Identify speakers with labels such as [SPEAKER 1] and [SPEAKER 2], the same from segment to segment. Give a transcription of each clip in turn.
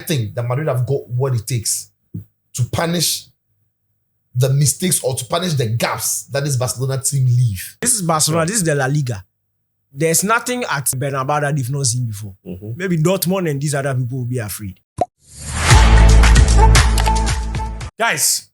[SPEAKER 1] think that Madrid have got what it takes to punish the mistakes or to punish the gaps that this Barcelona team leave.
[SPEAKER 2] This is Barcelona. This is the La Liga. There's nothing at Bernabeu that they've not seen before. Maybe Dortmund and these other people will be afraid.
[SPEAKER 3] Guys,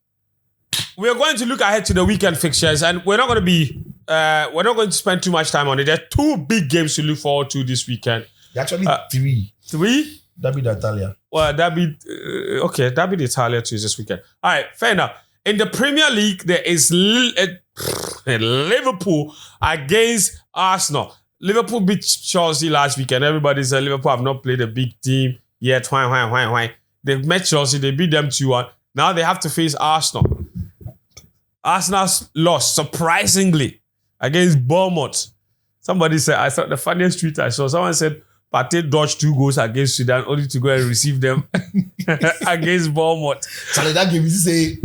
[SPEAKER 3] we're going to look ahead to the weekend fixtures, and we're not going to spend too much time on it. There are 2 big games to look forward to this weekend.
[SPEAKER 1] Actually, 3.
[SPEAKER 3] 3?
[SPEAKER 1] Derby d'Italia.
[SPEAKER 3] Well, Derby d'Italia too is this weekend. All right, fair enough. In the Premier League, there is Liverpool against Arsenal. Liverpool beat Chelsea last weekend. Everybody said Liverpool have not played a big team yet. They met Chelsea. They beat them 2-1. Now they have to face Arsenal. Arsenal's lost, surprisingly, against Bournemouth. Somebody said, I saw the funniest tweet I saw. Someone said, Partey dodged 2 goals against Sudan only to go and receive them against Bournemouth.
[SPEAKER 1] Charlie, that game, you say,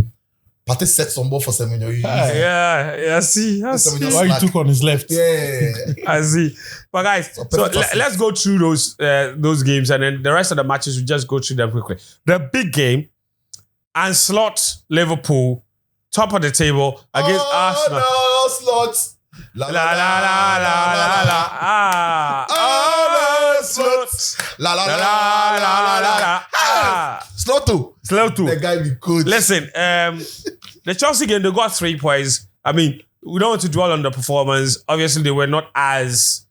[SPEAKER 1] Partey set some ball for Semenyo.
[SPEAKER 3] Yeah, see.
[SPEAKER 4] Why he took on his left.
[SPEAKER 1] Yeah.
[SPEAKER 3] I see. But guys, so let's go through those games, and then the rest of the matches, we just go through them quickly. The big game, Anslot Liverpool, top of the table against Arsenal.
[SPEAKER 1] No, Slots.
[SPEAKER 3] La la la la la la. Ah. Slots.
[SPEAKER 1] La la la la la la. Slotto. The guy be good.
[SPEAKER 3] Listen, the Chelsea game, they got 3 points. I mean, we don't want to dwell on the performance. Obviously, they were not as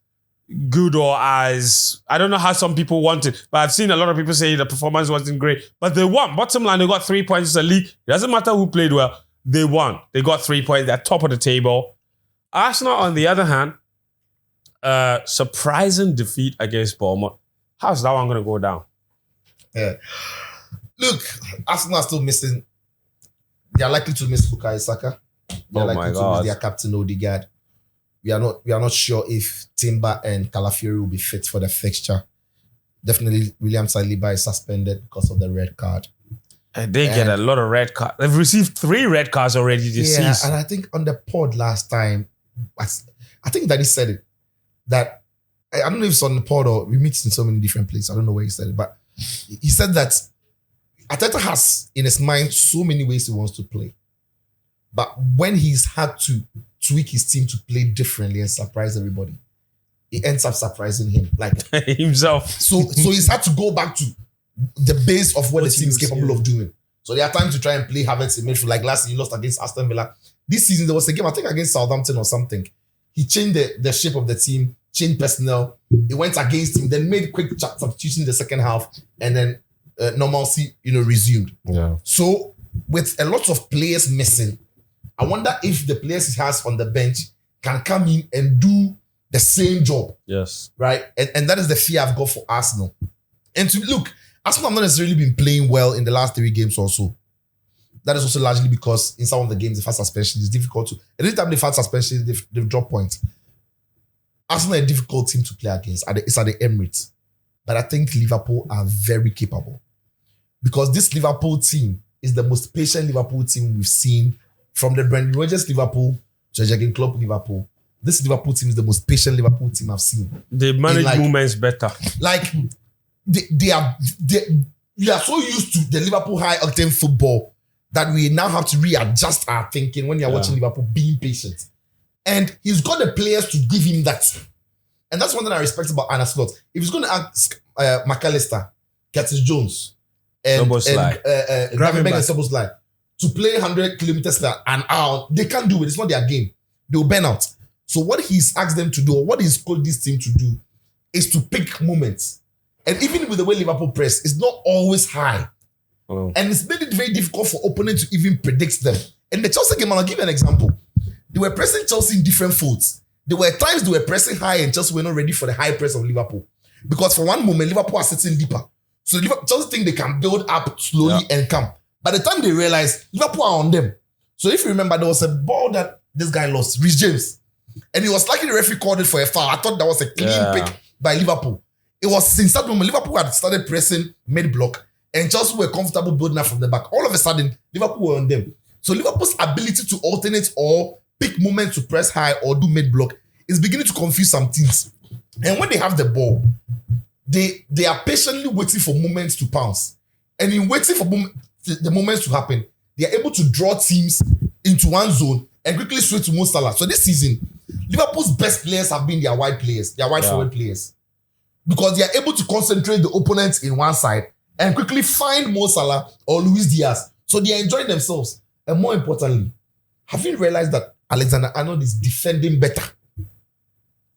[SPEAKER 3] good or as, I don't know how some people wanted, but I've seen a lot of people say the performance wasn't great. But they won. Bottom line, they got 3 points in the league. It doesn't matter who played well. They won. They got 3 points. They're top of the table. Arsenal, on the other hand, surprising defeat against Bournemouth. How's that one going to go down?
[SPEAKER 1] Yeah. Look, Arsenal are still missing. They are likely to miss Bukayo Saka. They are likely to miss their captain Odegaard. We are not sure if Timber and Calafiori will be fit for the fixture. Definitely, William Saliba is suspended because of the red card.
[SPEAKER 3] And they get a lot of red cards. They've received 3 red cards already this season.
[SPEAKER 1] And I think on the pod last time, I think Danny said it, that, I don't know if it's on the pod or we meet in so many different places. I don't know where he said it, but he said that Arteta has in his mind so many ways he wants to play. But when he's had to tweak his team to play differently and surprise everybody, it ends up surprising him. Like
[SPEAKER 3] himself.
[SPEAKER 1] So he's had to go back to the base of what the team is capable of doing. So there are times to try and play Havertz in midfield. Like last season, he lost against Aston Villa. This season, there was a game, I think against Southampton or something. He changed the shape of the team, changed personnel. He went against him, then made quick substitution in the second half, and then normalcy, resumed.
[SPEAKER 3] Yeah.
[SPEAKER 1] So with a lot of players missing, I wonder if the players he has on the bench can come in and do the same job.
[SPEAKER 3] Yes.
[SPEAKER 1] Right? And that is the fear I've got for Arsenal. And to look, Arsenal have not necessarily been playing well in the last 3 games or so. That is also largely because in some of the games, they've had suspension. It's difficult to... Every time they've had suspension, they've dropped points. Arsenal are a difficult team to play against. It's at the Emirates. But I think Liverpool are very capable. Because this Liverpool team is the most patient Liverpool team we've seen from the Brendan Rodgers Liverpool to the Jurgen Klopp Liverpool. This Liverpool team is the most patient Liverpool team I've seen.
[SPEAKER 3] They manage movements better.
[SPEAKER 1] Like, we are so used to the Liverpool high-octane football that we now have to readjust our thinking when you're watching Liverpool being patient. And he's got the players to give him that. And that's one thing I respect about Arne Slot. If he's going to ask McAllister, Curtis Jones, and Gravenberch and Szoboszlai to play 100 kilometers an hour, they can't do it. It's not their game. They'll burn out. So what he's asked them to do, or what he's called this team to do, is to pick moments. And even with the way Liverpool press, it's not always high. Oh. And it's made it very difficult for opponents to even predict them. In the Chelsea game, I'll give you an example. They were pressing Chelsea in different folds. There were times they were pressing high and Chelsea were not ready for the high press of Liverpool. Because for one moment, Liverpool are sitting deeper. So Chelsea think they can build up slowly and come. By the time they realize, Liverpool are on them. So if you remember, there was a ball that this guy lost, Reece James. And it was likely the referee called it for a foul. I thought that was a clean pick by Liverpool. It was since that moment, Liverpool had started pressing mid-block and Chelsea were comfortable building up from the back. All of a sudden, Liverpool were on them. So Liverpool's ability to alternate or pick moments to press high or do mid-block is beginning to confuse some teams. And when they have the ball, they are patiently waiting for moments to pounce. And in waiting for the moments to happen, they are able to draw teams into one zone and quickly switch to Mo Salah. So this season, Liverpool's best players have been their wide players, their wide forward players. Because they are able to concentrate the opponents in one side and quickly find Mo Salah or Luis Diaz. So they are enjoying themselves. And more importantly, have you realized that Alexander-Arnold is defending better?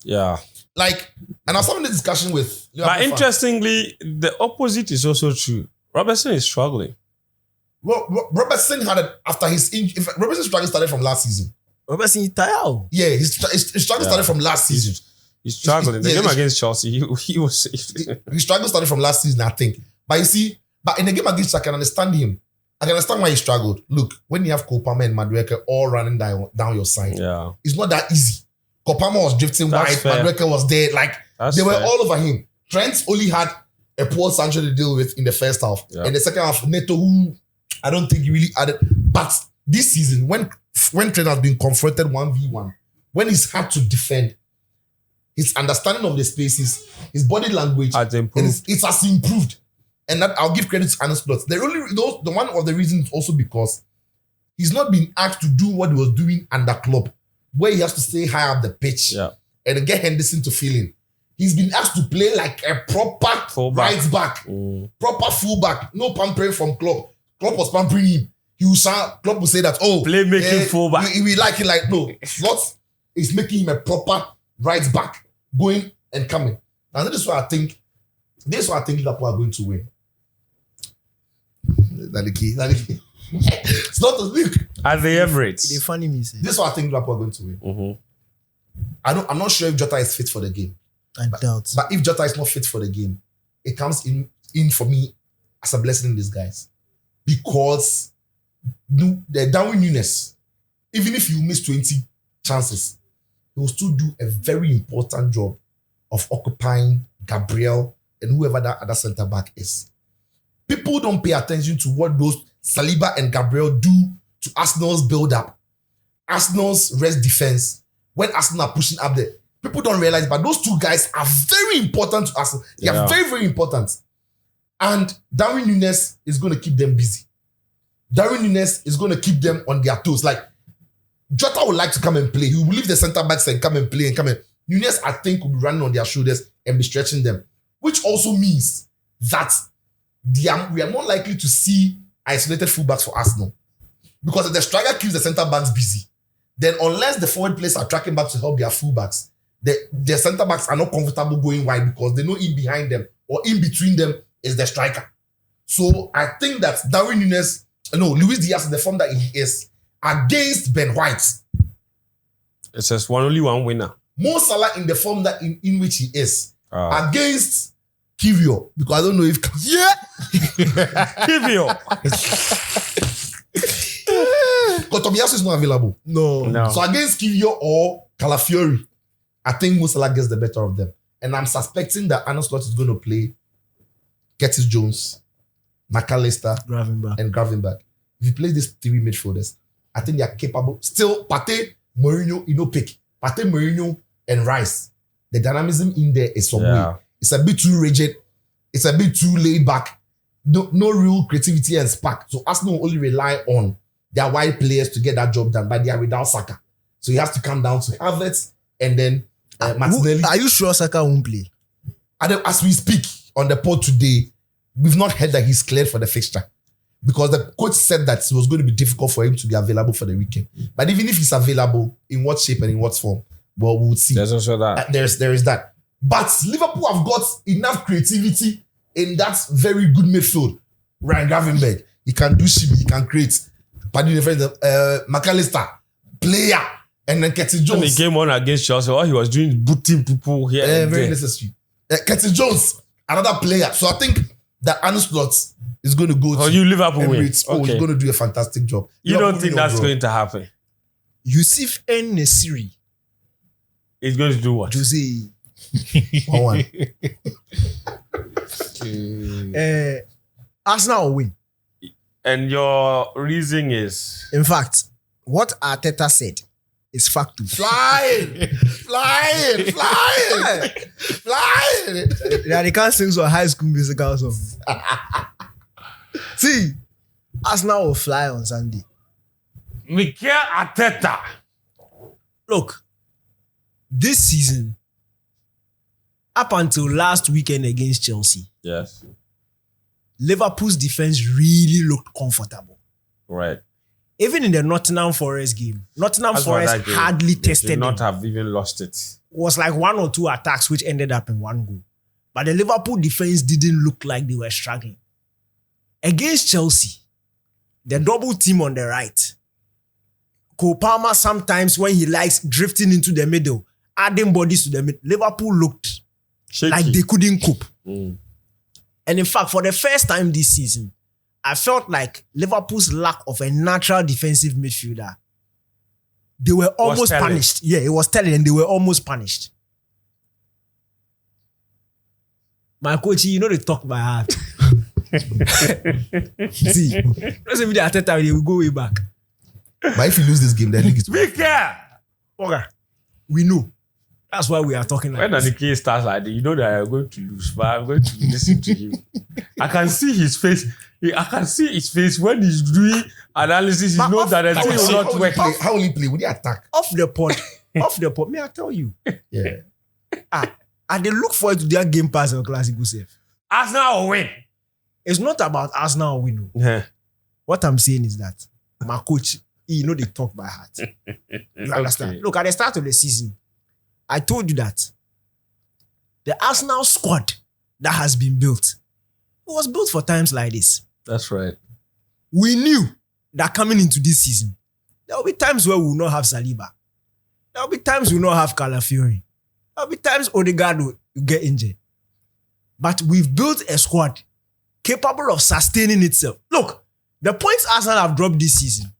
[SPEAKER 3] Yeah.
[SPEAKER 1] Like, and I was having a discussion with
[SPEAKER 3] Liverpool. But interestingly, the opposite is also true. Robertson is struggling.
[SPEAKER 1] Robertson had it after his injury. Robertson's struggle started from last season.
[SPEAKER 2] Robertson tired.
[SPEAKER 1] Yeah, his struggle started from last season.
[SPEAKER 3] He's struggling. The game against Chelsea, he was.
[SPEAKER 1] His struggle started from last season, I think. But you see, but in the game against, I can understand him. I can understand why he struggled. Look, when you have Kopama and Madueke all running down your side, it's not that easy. Kopama was drifting wide, Madueke was there. Like, they were all over him. Trent only had a poor Sancho to deal with in the first half. Yeah. In the second half, Neto, who I don't think he really added. But this season, when Trent has been confronted 1v1, when he's had to defend, his understanding of the spaces, his body language, it has improved. And that I'll give credit to Arne Slot. The one of the reasons also because he's not been asked to do what he was doing under Klopp, where he has to stay high up the pitch and get Henderson to fill in. He's been asked to play like a proper right back, proper fullback. No pampering from Klopp. Klopp was pampering him. Klopp will say that,
[SPEAKER 3] playmaking fullback.
[SPEAKER 1] We like it like, no. Slot is making him a proper right back, going and coming. And this is why I think Liverpool are going to win. That's the key. It's not a look.
[SPEAKER 3] At the Emirates.
[SPEAKER 2] They funny me say.
[SPEAKER 1] This is why I think Liverpool are going to win. Mm-hmm. I'm not sure if Jota is fit for the game.
[SPEAKER 2] I doubt.
[SPEAKER 1] But if Jota is not fit for the game, it comes in for me as a blessing in disguise. Because the Darwin Núñez, even if you miss 20 chances, he will still do a very important job of occupying Gabriel and whoever that other centre back is. People don't pay attention to what those Saliba and Gabriel do to Arsenal's build-up, Arsenal's rest defense, when Arsenal are pushing up there. People don't realize, but those two guys are very important to Arsenal. They are very, very important. And Darwin Núñez is going to keep them busy. Darwin Núñez is going to keep them on their toes. Like, Jota would like to come and play. He will leave the centre-backs and come and play and come in. Núñez, I think, will be running on their shoulders and be stretching them. Which also means that we are more likely to see isolated fullbacks for Arsenal. Because if the striker keeps the centre-backs busy, then unless the forward players are tracking back to help their fullbacks, their centre-backs are not comfortable going wide because they know in behind them or in between them is the striker. So I think that Darwin Núñez, Luis Diaz in the form that he is against Ben White.
[SPEAKER 3] It says only one winner.
[SPEAKER 1] Mo Salah in the form that in which he is against Kivio, because I don't know if
[SPEAKER 3] Kivio.
[SPEAKER 1] Because Tomiyasu is not available.
[SPEAKER 2] No.
[SPEAKER 1] So against Kivio or Calafiori, I think Mo Salah gets the better of them. And I'm suspecting that Arne Slot is going to play Curtis Jones, McAllister, and Gravenberch. If you play these three midfielders, I think they are capable. Still, Partey, Mourinho, pick. Partey, Mourinho, and Rice. The dynamism in there is some way. It's a bit too rigid. It's a bit too laid back. No real creativity and spark. So Arsenal will only rely on their wide players to get that job done, but they are without Saka. So he has to come down to Havertz and then Martinelli.
[SPEAKER 2] Are you sure Saka won't play?
[SPEAKER 1] As we speak on the pod today, we've not heard that he's cleared for the fixture. Because the coach said that it was going to be difficult for him to be available for the weekend. But even if he's available, in what shape and in what form, well, we'll see.
[SPEAKER 3] There's also that.
[SPEAKER 1] There is that. But Liverpool have got enough creativity in that very good midfield. Ryan Gravenberch, he can do shit, he can create. McAllister, player, and then Curtis Jones.
[SPEAKER 3] When he came on against Chelsea, all he was doing is booting people here.
[SPEAKER 1] Very necessary. Curtis Jones, another player. So I think that Arne Slot is going to go to
[SPEAKER 3] Liverpool win.
[SPEAKER 1] He's going to do a fantastic job.
[SPEAKER 3] You don't think that's going to happen?
[SPEAKER 2] Yusuf En-Nesyri
[SPEAKER 3] is going to do what?
[SPEAKER 2] Jose.
[SPEAKER 1] 1-1.
[SPEAKER 2] Arsenal will win.
[SPEAKER 3] And your reason is?
[SPEAKER 2] In fact, what Arteta said is factual.
[SPEAKER 1] Flying.
[SPEAKER 2] Yeah, they can't sing some high school musical song. See, Arsenal will fly on Sunday.
[SPEAKER 3] Mikel Arteta.
[SPEAKER 2] Look, this season, up until last weekend against Chelsea,
[SPEAKER 3] Yes.
[SPEAKER 2] Liverpool's defense really looked comfortable.
[SPEAKER 3] Right.
[SPEAKER 2] Even in the Nottingham Forest game, Nottingham Forest hardly tested
[SPEAKER 3] Did not
[SPEAKER 2] them.
[SPEAKER 3] have even lost it.
[SPEAKER 2] Was like 1 or 2 attacks which ended up in 1 goal. But the Liverpool defense didn't look like they were struggling. Against Chelsea, the double team on the right, Cole Palmer sometimes when he likes drifting into the middle, adding bodies to the middle, Liverpool looked
[SPEAKER 3] Shaky.
[SPEAKER 2] like they couldn't cope.
[SPEAKER 3] Mm.
[SPEAKER 2] And in fact, for the first time this season, I felt like Liverpool's lack of a natural defensive midfielder, they were almost punished. Yeah, it was telling, and they were almost punished. My coach, you know they talk by heart. See, let's say with the Arteta, they will go way back.
[SPEAKER 1] But if you lose this game, then league is
[SPEAKER 3] Mikel!
[SPEAKER 2] Okay. We know. That's why we are talking like
[SPEAKER 3] When
[SPEAKER 2] this.
[SPEAKER 3] the case starts like that, you know that I'm going to lose, but I'm going to listen to him. I can see his face. I can see his face when he's doing analysis. He
[SPEAKER 2] But
[SPEAKER 3] knows that the thing will not work.
[SPEAKER 1] How will he play? Will he attack?
[SPEAKER 2] Off the pod, may I tell you?
[SPEAKER 1] Yeah.
[SPEAKER 2] And they look forward to their game pass or Classico safe.
[SPEAKER 3] Arsenal will win.
[SPEAKER 2] It's not about Arsenal win.
[SPEAKER 3] Yeah.
[SPEAKER 2] What I'm saying is that my coach, you know they talk by heart. You understand?
[SPEAKER 3] Okay.
[SPEAKER 2] Look, at the start of the season, I told you that the Arsenal squad that has been built, it was built for times like this.
[SPEAKER 3] That's right.
[SPEAKER 2] We knew that coming into this season, there will be times where we will not have Saliba. There will be times we will not have Calafiori. There will be times Odegaard will get injured. But we've built a squad capable of sustaining itself. Look, the points Arsenal have dropped this season,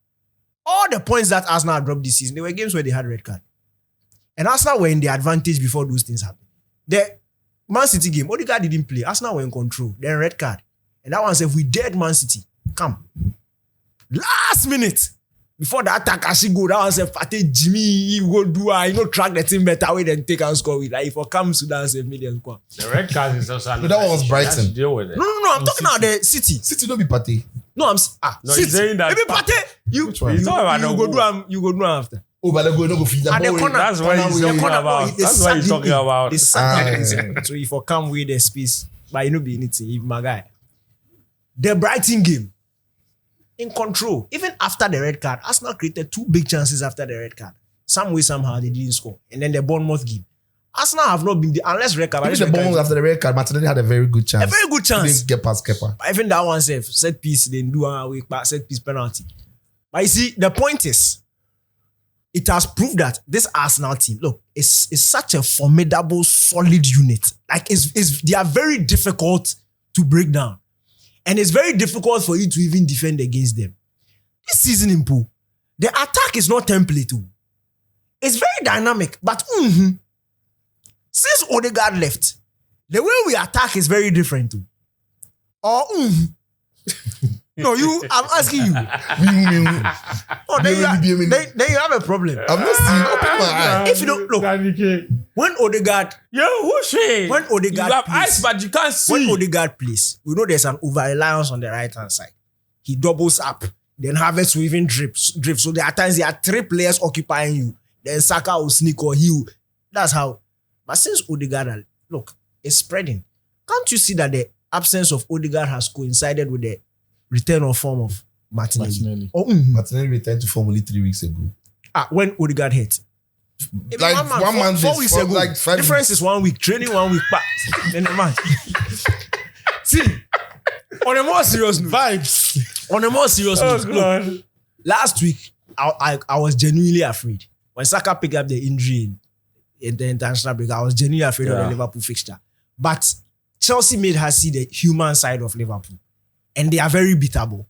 [SPEAKER 2] all the points that Arsenal have dropped this season, they were games where they had red card. And Arsenal were in the advantage before those things happened. The Man City game, Odegaard didn't play. Arsenal were in control. Then red card. And that one said, if we dared Man City, come. Last minute, before the attack actually go, that one said, Fatih Jimmy, you go do, track the team better way than take and score with. Like, if I come Sudan, save million score.
[SPEAKER 3] The red card is also
[SPEAKER 1] No, that one was Brighton.
[SPEAKER 3] You have to deal with it.
[SPEAKER 2] No, I'm talking about the City.
[SPEAKER 1] City don't be party.
[SPEAKER 2] No, I'm
[SPEAKER 3] No,
[SPEAKER 2] City.
[SPEAKER 3] he's saying that-
[SPEAKER 2] Maybe Partey, you
[SPEAKER 1] Which one?
[SPEAKER 3] He's talking about the goal.
[SPEAKER 2] you go do after.
[SPEAKER 1] Oh, but they go feed that
[SPEAKER 2] And the
[SPEAKER 1] ball.
[SPEAKER 2] corner-
[SPEAKER 3] That's what he's
[SPEAKER 1] The
[SPEAKER 3] talking
[SPEAKER 1] corner
[SPEAKER 3] about. That's what he's talking about.
[SPEAKER 2] They sacked so if I come with the space, but you know be anything, if my guy. The Brighton game, in control. Even after the red card, Arsenal created 2 big chances after the red card. Some way, somehow, they didn't score. And then the Bournemouth game. Arsenal have not been, unless red card.
[SPEAKER 1] Even the ball after the red card, Martinelli had a very good chance.
[SPEAKER 2] A very good chance.
[SPEAKER 1] He didn't get past Kepa.
[SPEAKER 2] But even that one safe, set piece, they do a week back, set piece penalty. But you see, the point is, it has proved that this Arsenal team, look, is such a formidable, solid unit. Like, they are very difficult to break down. And it's very difficult for you to even defend against them. This season in pool, the attack is not template too. It's very dynamic, but since Odegaard left, the way we attack is very different too. Or no, I'm asking you. Oh, then you have a problem.
[SPEAKER 1] I've not seen. Open my eye.
[SPEAKER 2] If you don't look, when Odegaard,
[SPEAKER 3] When
[SPEAKER 2] Odegaard
[SPEAKER 3] you have
[SPEAKER 2] plays-
[SPEAKER 3] eyes, but you can't see.
[SPEAKER 2] when Odegaard plays, we know there's an over-reliance on the right-hand side. He doubles up. Then Havertz will even drip. So there are times there are 3 players occupying you. Then Saka will sneak or he will. That's how. But since Odegaard, look, it's spreading. Can't you see that the absence of Odegaard has coincided with the return of form of Martinelli? Oh,
[SPEAKER 1] Martinelli returned to Formula 3 weeks ago.
[SPEAKER 2] when Odegaard hit.
[SPEAKER 1] Like 1 month,
[SPEAKER 2] 4 weeks ago.
[SPEAKER 1] like 5
[SPEAKER 2] Difference is 1 week. Training 1 week back. Then the match. See, on a more serious note.
[SPEAKER 4] Vibes.
[SPEAKER 2] On a more serious note. Look, last week, I was genuinely afraid. When Saka picked up the injury in the international break, I was genuinely afraid of the Liverpool fixture. But Chelsea made her see the human side of Liverpool. And they are very beatable.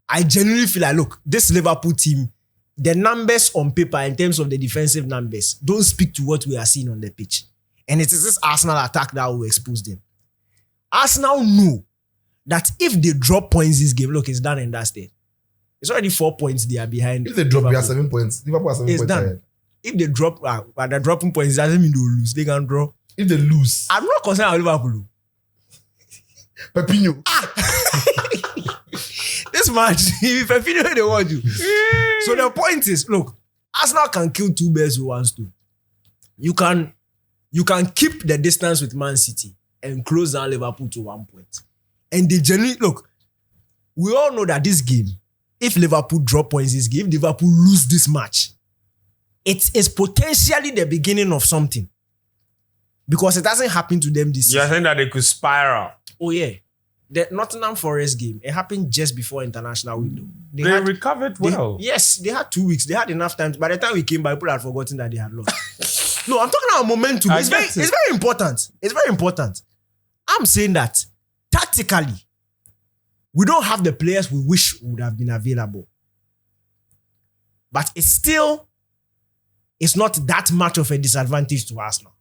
[SPEAKER 2] I genuinely feel like, look, this Liverpool team, the numbers on paper in terms of the defensive numbers don't speak to what we are seeing on the pitch. And it is this Arsenal attack that will expose them. Arsenal know that if they drop points this game, look, it's done and dusted. It's already 4 points they are behind.
[SPEAKER 1] If they drop, we
[SPEAKER 2] Liverpool.
[SPEAKER 1] are 7 points. Liverpool are 7
[SPEAKER 2] It's
[SPEAKER 1] points
[SPEAKER 2] done.
[SPEAKER 1] ahead.
[SPEAKER 2] If they drop, but they're dropping points, it doesn't mean they will lose. They can draw.
[SPEAKER 1] If they lose,
[SPEAKER 2] I'm not concerned about Liverpool.
[SPEAKER 1] Pepinho.
[SPEAKER 2] match. If a video they want you. So the point is, look, Arsenal can kill two birds with one stone. You can keep the distance with Man City and close down Liverpool to 1 point. And they genuinely, look, we all know that this game, if Liverpool drop points this game, if Liverpool lose this match, it is potentially the beginning of something. Because it hasn't happened to them this
[SPEAKER 3] You're
[SPEAKER 2] season.
[SPEAKER 3] saying that they could spiral.
[SPEAKER 2] Oh yeah. The Nottingham Forest game, it happened just before international window.
[SPEAKER 3] They recovered well.
[SPEAKER 2] Yes, they had 2 weeks. They had enough time. By the time we came back, people had forgotten that they had lost. No, I'm talking about momentum. It's very important. It's very important. I'm saying that tactically, we don't have the players we wish would have been available. But it's not that much of a disadvantage to Arsenal.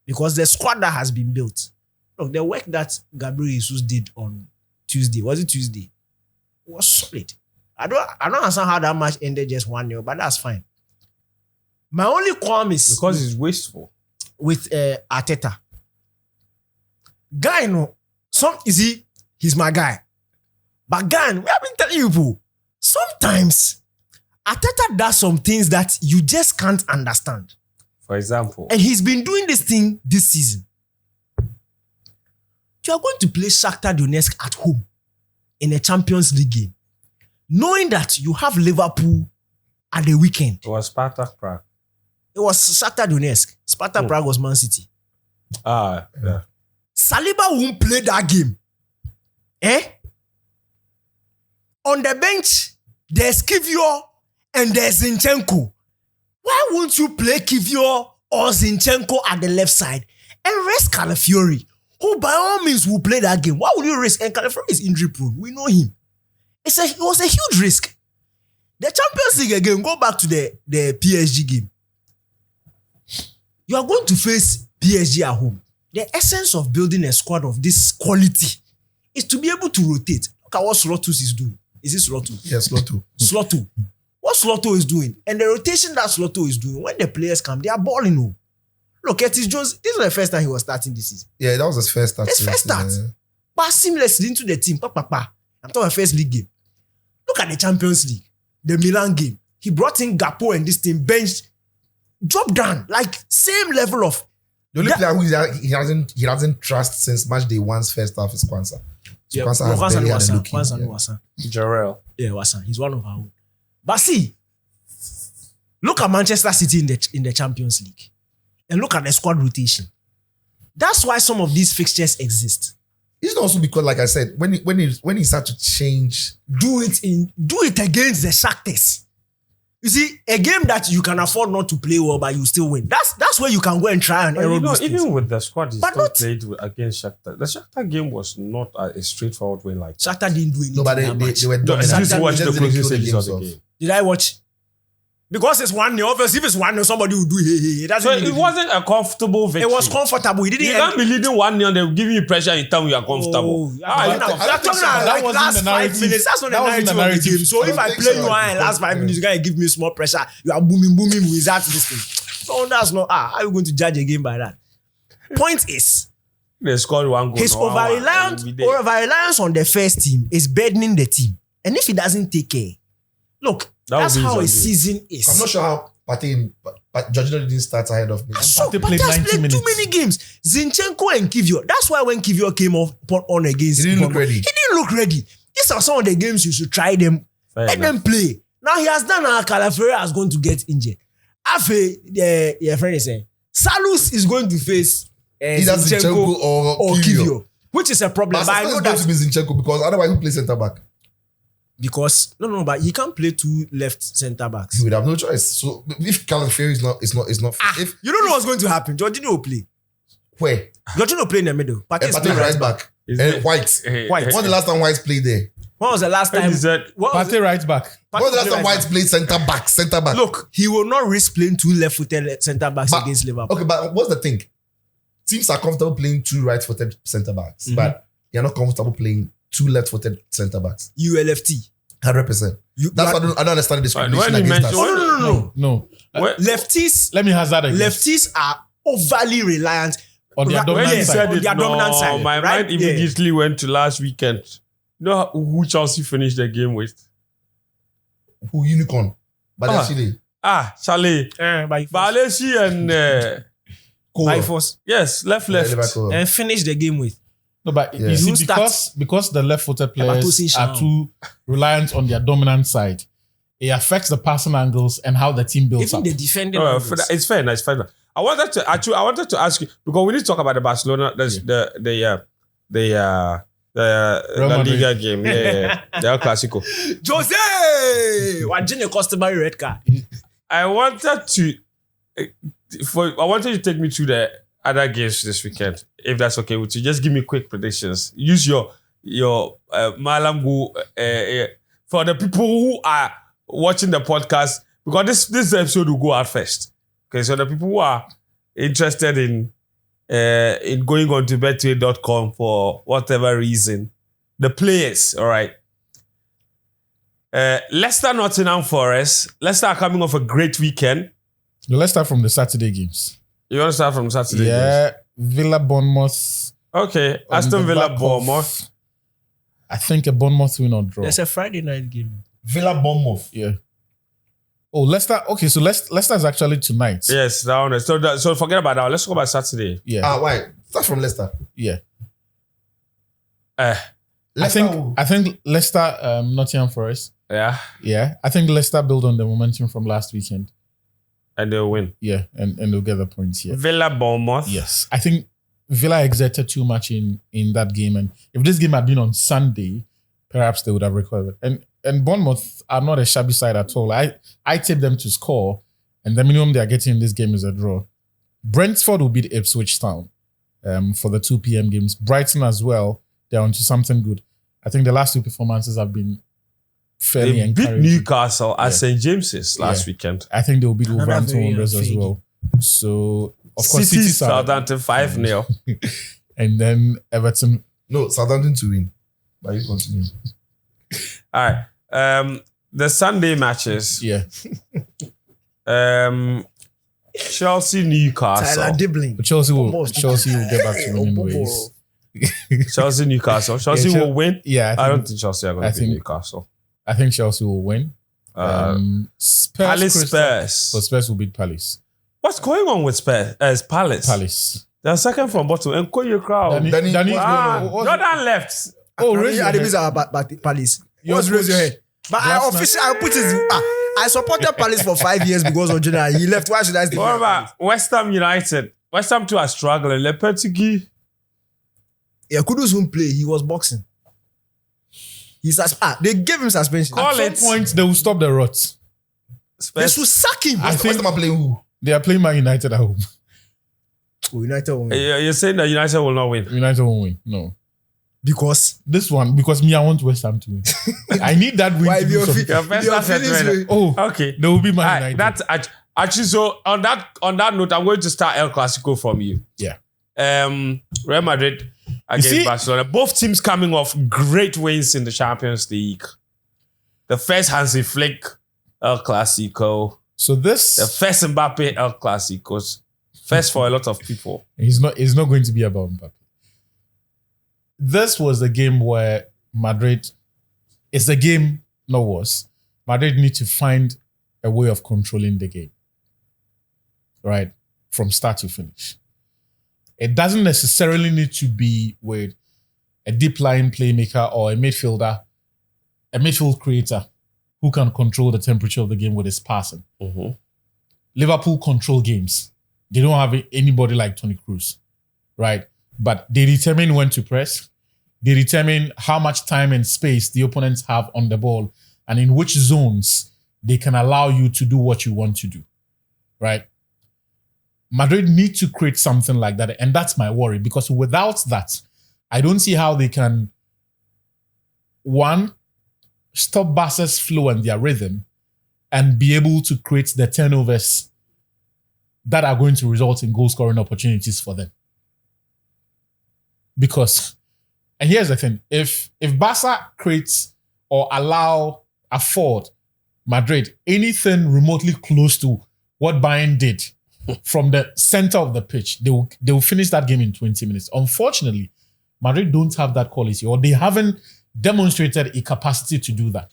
[SPEAKER 2] Because the squad that has been built, look, the work that Gabriel Jesus did on Tuesday, was it Tuesday? Was solid. I don't understand how that match ended just 1-0, but that's fine. My only qualm is
[SPEAKER 3] Because it's wasteful.
[SPEAKER 2] with Arteta. Guy, no, he's my guy. But guy, we have been telling you, bro, sometimes Arteta does some things that you just can't understand.
[SPEAKER 3] For example.
[SPEAKER 2] And he's been doing this thing this season. You are going to play Shakhtar Donetsk at home in a Champions League game, knowing that you have Liverpool at the weekend.
[SPEAKER 3] It was Spartak Prague.
[SPEAKER 2] It was Shakhtar Donetsk. Sparta Prague was Man City.
[SPEAKER 3] Yeah.
[SPEAKER 2] Saliba won't play that game. On the bench, there's Kivior and there's Zinchenko. Why won't you play Kivior or Zinchenko at the left side and rest Calafiori, who by all means will play that game? Why would you risk? And Calafiori is injury prone. We know him. It was a huge risk. The Champions League again, go back to the PSG game. You are going to face PSG at home. The essence of building a squad of this quality is to be able to rotate. Look at what Slotus is doing. Is it Slotus?
[SPEAKER 1] Yes, Lotto.
[SPEAKER 2] Slotto. What Slotto is doing, and the rotation that Slotto is doing, when the players come, they are balling. Oh. Look, Curtis Jones, this was the first time he was starting this season.
[SPEAKER 1] Yeah, that was his first start.
[SPEAKER 2] His first start. But seamlessly into the team. I'm talking about first league game. Look at the Champions League, the Milan game. He brought in Gakpo and this team, benched, job done. Like, same level of...
[SPEAKER 1] The only player who he hasn't trust since match day one's first half is Kwanzaa. So Kwanzaa has barely had a look in.
[SPEAKER 3] Jarrell.
[SPEAKER 2] Yeah, Wasan. He's one of our own. But see, look at Manchester City in the Champions League. And look at the squad rotation. That's why some of these fixtures exist.
[SPEAKER 1] It's also because, like I said, when he started to change,
[SPEAKER 2] Do it against the Shakhtar. You see, a game that you can afford not to play well, but you still win. That's where you can go and try and error those things.
[SPEAKER 3] Even with the squad he
[SPEAKER 2] But
[SPEAKER 3] still
[SPEAKER 2] not-
[SPEAKER 3] played against Shakhtar. The Shakhtar game was not a straightforward win like that.
[SPEAKER 2] Shakhtar didn't do anything.
[SPEAKER 1] no, but
[SPEAKER 2] in that match.
[SPEAKER 1] they were
[SPEAKER 3] No,
[SPEAKER 1] dominant.
[SPEAKER 3] excuse me, watch
[SPEAKER 1] They
[SPEAKER 3] the
[SPEAKER 1] just didn't
[SPEAKER 3] closing
[SPEAKER 1] kill the
[SPEAKER 3] stages of
[SPEAKER 1] games
[SPEAKER 3] the
[SPEAKER 1] off.
[SPEAKER 3] game.
[SPEAKER 2] Did I watch? Because it's 1-0. Obviously, if it's 1-0, somebody will do hey.
[SPEAKER 3] So it wasn't a comfortable victory.
[SPEAKER 2] It was comfortable. He didn't.
[SPEAKER 3] You can't be leading 1-0, they'll give you pressure in time you are comfortable.
[SPEAKER 2] That
[SPEAKER 4] wasn't
[SPEAKER 2] last
[SPEAKER 4] the
[SPEAKER 2] 5
[SPEAKER 4] narrative.
[SPEAKER 2] minutes. That's not the
[SPEAKER 4] That wasn't
[SPEAKER 2] narrative
[SPEAKER 4] the
[SPEAKER 2] of the game.
[SPEAKER 4] narrative.
[SPEAKER 2] So if
[SPEAKER 1] I
[SPEAKER 2] I
[SPEAKER 1] think
[SPEAKER 2] play
[SPEAKER 1] so.
[SPEAKER 2] you in last 5 minutes, you're going to give me small pressure. You are booming without this thing. So that's not, how are you going to judge a game by that? Point is,
[SPEAKER 3] They scored one goal.
[SPEAKER 2] his over-reliance on the first team is burdening the team. And if he doesn't take care, look, that's
[SPEAKER 3] would be
[SPEAKER 2] how a
[SPEAKER 3] his
[SPEAKER 2] season is.
[SPEAKER 1] I'm not sure how Partey, but Jorginho didn't start ahead of me.
[SPEAKER 2] So,
[SPEAKER 4] Partey
[SPEAKER 2] but
[SPEAKER 4] played
[SPEAKER 2] has
[SPEAKER 4] 90
[SPEAKER 2] played
[SPEAKER 4] minutes.
[SPEAKER 2] too many games. Zinchenko and Kivior. That's why when Kivior came on against,
[SPEAKER 1] He didn't look
[SPEAKER 2] Bournemouth,
[SPEAKER 1] ready.
[SPEAKER 2] He didn't look ready. These are some of the games you should try them.
[SPEAKER 3] Fair
[SPEAKER 2] Let
[SPEAKER 3] enough.
[SPEAKER 2] them play. Now he has done. Calafiori is going to get injured. Afe, your friend is saying Salus is going to face
[SPEAKER 1] Either Zinchenko or Kivior.
[SPEAKER 2] which is a problem.
[SPEAKER 1] But
[SPEAKER 2] But I
[SPEAKER 1] it's
[SPEAKER 2] know
[SPEAKER 1] going to
[SPEAKER 2] that
[SPEAKER 1] be Zinchenko because otherwise who plays centre back?
[SPEAKER 2] because no, but he can't play two left centre backs.
[SPEAKER 1] He would have no choice. So if Calafiori is not if
[SPEAKER 2] You don't know what's going to happen. Jorginho will play.
[SPEAKER 1] where?
[SPEAKER 2] Jorginho will play in the middle. Partey is
[SPEAKER 1] Partey
[SPEAKER 2] playing
[SPEAKER 1] right back. And White.
[SPEAKER 2] White.
[SPEAKER 1] When the last time White played there?
[SPEAKER 2] When was the last time? What was
[SPEAKER 4] Partey right back.
[SPEAKER 1] When was the last
[SPEAKER 2] Partey
[SPEAKER 1] time
[SPEAKER 2] right
[SPEAKER 1] White played centre back?
[SPEAKER 2] Look, he will not risk playing two left-footed centre backs
[SPEAKER 1] But-
[SPEAKER 2] against Liverpool.
[SPEAKER 1] Okay, but what's the thing? Teams are comfortable playing two right-footed centre backs,
[SPEAKER 2] Mm-hmm.
[SPEAKER 1] but you're not comfortable playing two left-footed centre backs.
[SPEAKER 2] ULFT.
[SPEAKER 1] 100%. That's why I don't understand the discrimination
[SPEAKER 3] when you
[SPEAKER 1] against
[SPEAKER 3] mention-
[SPEAKER 1] that.
[SPEAKER 2] No.
[SPEAKER 4] No.
[SPEAKER 2] Lefties,
[SPEAKER 4] Let me hazard a guess.
[SPEAKER 2] lefties are overly reliant
[SPEAKER 4] On their
[SPEAKER 2] When
[SPEAKER 3] When
[SPEAKER 4] dominant
[SPEAKER 3] you
[SPEAKER 2] Yes,
[SPEAKER 4] side.
[SPEAKER 3] said
[SPEAKER 2] on
[SPEAKER 3] it,
[SPEAKER 2] their dominant
[SPEAKER 3] no,
[SPEAKER 2] side,
[SPEAKER 3] my
[SPEAKER 2] right?
[SPEAKER 3] mind immediately went to last weekend. You know who Chelsea finished the game with?
[SPEAKER 1] Who unicorn? But
[SPEAKER 3] Ah.
[SPEAKER 1] Chile.
[SPEAKER 3] Chalet.
[SPEAKER 2] By
[SPEAKER 3] Balesi and
[SPEAKER 2] force.
[SPEAKER 3] yes, left.
[SPEAKER 2] And finish the game with.
[SPEAKER 5] No, but
[SPEAKER 1] Yeah.
[SPEAKER 5] you see,
[SPEAKER 2] You start-
[SPEAKER 5] because the left-footed players
[SPEAKER 2] Batusi
[SPEAKER 5] are too reliant on their dominant side, it affects the passing angles and how the team builds
[SPEAKER 2] Even
[SPEAKER 5] up.
[SPEAKER 2] the defending.
[SPEAKER 3] Oh,
[SPEAKER 2] angles.
[SPEAKER 3] it's fair. It's fair. I wanted to ask you because we need to talk about the Barcelona, the La
[SPEAKER 5] Madrid.
[SPEAKER 3] Liga game, the El Clasico.
[SPEAKER 2] Jose! Watching a customary red card.
[SPEAKER 3] I wanted you to take me through the other games this weekend, if that's okay with you. Just give me quick predictions. Use your Mallam go for the people who are watching the podcast, because this episode will go out first. Okay, so the people who are interested in going on to betway.com for whatever reason, the players, all right. Leicester, Nottingham Forest. Leicester are coming off a great weekend.
[SPEAKER 5] Let's start from the Saturday games.
[SPEAKER 3] You want to start from Saturday?
[SPEAKER 5] Yeah, Villa, Bournemouth.
[SPEAKER 3] Okay,
[SPEAKER 5] on
[SPEAKER 3] Aston
[SPEAKER 5] the
[SPEAKER 3] Villa,
[SPEAKER 5] back of,
[SPEAKER 3] Bournemouth.
[SPEAKER 5] I think a Bournemouth win or draw.
[SPEAKER 2] There's a Friday night game.
[SPEAKER 1] Villa Bournemouth.
[SPEAKER 5] Yeah. Oh, Leicester. Okay, so Leicester is actually tonight.
[SPEAKER 3] Yes, that one. So forget about that one. Let's talk about Saturday.
[SPEAKER 5] Yeah.
[SPEAKER 1] Why? Start from Leicester.
[SPEAKER 5] Yeah.
[SPEAKER 1] Leicester.
[SPEAKER 5] I think Leicester, Nottingham Forest.
[SPEAKER 3] Yeah,
[SPEAKER 5] Yeah. I think Leicester build on the momentum from last weekend.
[SPEAKER 3] and they'll win.
[SPEAKER 5] Yeah, and they'll get the points here.
[SPEAKER 3] Villa, Bournemouth.
[SPEAKER 5] Yes. I think Villa exerted too much in that game. And if this game had been on Sunday, perhaps they would have recovered. And Bournemouth are not a shabby side at all. I tip them to score, and the minimum they are getting in this game is a draw. Brentford will beat Ipswich Town for the 2 p.m. games. Brighton as well. They're onto something good. I think the last two performances have been fairly
[SPEAKER 3] They beat
[SPEAKER 5] encouraging.
[SPEAKER 3] Newcastle at St. James's last weekend.
[SPEAKER 5] I think they'll beat
[SPEAKER 2] Another
[SPEAKER 5] Wolverhampton
[SPEAKER 2] very
[SPEAKER 5] Wanderers as
[SPEAKER 2] unfair
[SPEAKER 5] well. So, of course,
[SPEAKER 3] City,
[SPEAKER 5] City
[SPEAKER 3] Southampton 5-0.
[SPEAKER 5] and then Everton.
[SPEAKER 1] No, Southampton to win. But you continue.
[SPEAKER 3] All right. The Sunday matches.
[SPEAKER 5] Yeah.
[SPEAKER 3] Chelsea, Newcastle.
[SPEAKER 2] Tyler Dibbling.
[SPEAKER 5] But Chelsea will
[SPEAKER 2] Almost.
[SPEAKER 5] get back to winning ways.
[SPEAKER 3] Chelsea, Newcastle. Chelsea
[SPEAKER 5] Yeah,
[SPEAKER 3] will win.
[SPEAKER 5] Yeah,
[SPEAKER 3] I don't think Chelsea are going
[SPEAKER 5] I
[SPEAKER 3] to beat
[SPEAKER 5] think-
[SPEAKER 3] Newcastle.
[SPEAKER 5] I think Chelsea will win. Spurs,
[SPEAKER 3] Palace,
[SPEAKER 5] Crystal-
[SPEAKER 3] Spurs.
[SPEAKER 5] So Spurs will beat Palace.
[SPEAKER 3] What's going on with Spurs? Palace.
[SPEAKER 5] Palace.
[SPEAKER 3] They're second from bottom. And call your crowd.
[SPEAKER 1] Danny-
[SPEAKER 3] Jordan left.
[SPEAKER 5] Oh, raise your
[SPEAKER 2] Enemies
[SPEAKER 5] hand.
[SPEAKER 2] are Palace.
[SPEAKER 5] Your
[SPEAKER 2] What's raise your
[SPEAKER 5] coach,
[SPEAKER 2] head? But
[SPEAKER 5] Glassman.
[SPEAKER 2] I put it. I supported Palace for 5 years because of Jordan. He left. Why should I stay?
[SPEAKER 3] What about West Ham United? West Ham too are struggling. Lopetegui.
[SPEAKER 2] Yeah, Kudus won't play. He was boxing. They gave him suspension.
[SPEAKER 3] Call
[SPEAKER 5] At some point, they will stop the rot.
[SPEAKER 2] They should sack him.
[SPEAKER 5] I
[SPEAKER 1] West
[SPEAKER 5] think
[SPEAKER 1] Ham are playing who?
[SPEAKER 5] they are playing Man United at home.
[SPEAKER 2] United won't win.
[SPEAKER 3] You're saying that United will not win.
[SPEAKER 5] United won't win. No.
[SPEAKER 2] Because
[SPEAKER 5] This one, because me, I want West Ham to win. I need that win.
[SPEAKER 2] why
[SPEAKER 5] to do
[SPEAKER 2] your
[SPEAKER 5] something.
[SPEAKER 3] Your best
[SPEAKER 2] your
[SPEAKER 3] asset
[SPEAKER 2] feelings
[SPEAKER 3] winner.
[SPEAKER 2] will-
[SPEAKER 5] Oh,
[SPEAKER 3] Okay.
[SPEAKER 5] they will be Man
[SPEAKER 3] Alright,
[SPEAKER 5] United.
[SPEAKER 3] that's actually so on that note, I'm going to start El Clasico from you.
[SPEAKER 5] Yeah.
[SPEAKER 3] Real Madrid against
[SPEAKER 5] see-
[SPEAKER 3] Barcelona. Both teams coming off great wins in the Champions League. The first Hansi Flick El Clasico.
[SPEAKER 5] So this
[SPEAKER 3] The first Mbappe El Clasicos. First for a lot of people.
[SPEAKER 5] It's not going to be about Mbappe. This was the game where Madrid, it's a game, no worse. Madrid need to find a way of controlling the game. Right? From start to finish. It doesn't necessarily need to be with a deep line playmaker or a midfield creator who can control the temperature of the game with his passing.
[SPEAKER 3] Mm-hmm.
[SPEAKER 5] Liverpool control games. They don't have anybody like Toni Kroos, right? But they determine when to press. They determine how much time and space the opponents have on the ball and in which zones they can allow you to do what you want to do, right? Madrid need to create something like that. And that's my worry, because without that, I don't see how they can, one, stop Barca's flow and their rhythm and be able to create the turnovers that are going to result in goal scoring opportunities for them. Because, and here's the thing, if Barca creates or afford Madrid anything remotely close to what Bayern did from the center of the pitch, they will finish that game in 20 minutes. Unfortunately, Madrid don't have that quality, or they haven't demonstrated a capacity to do that.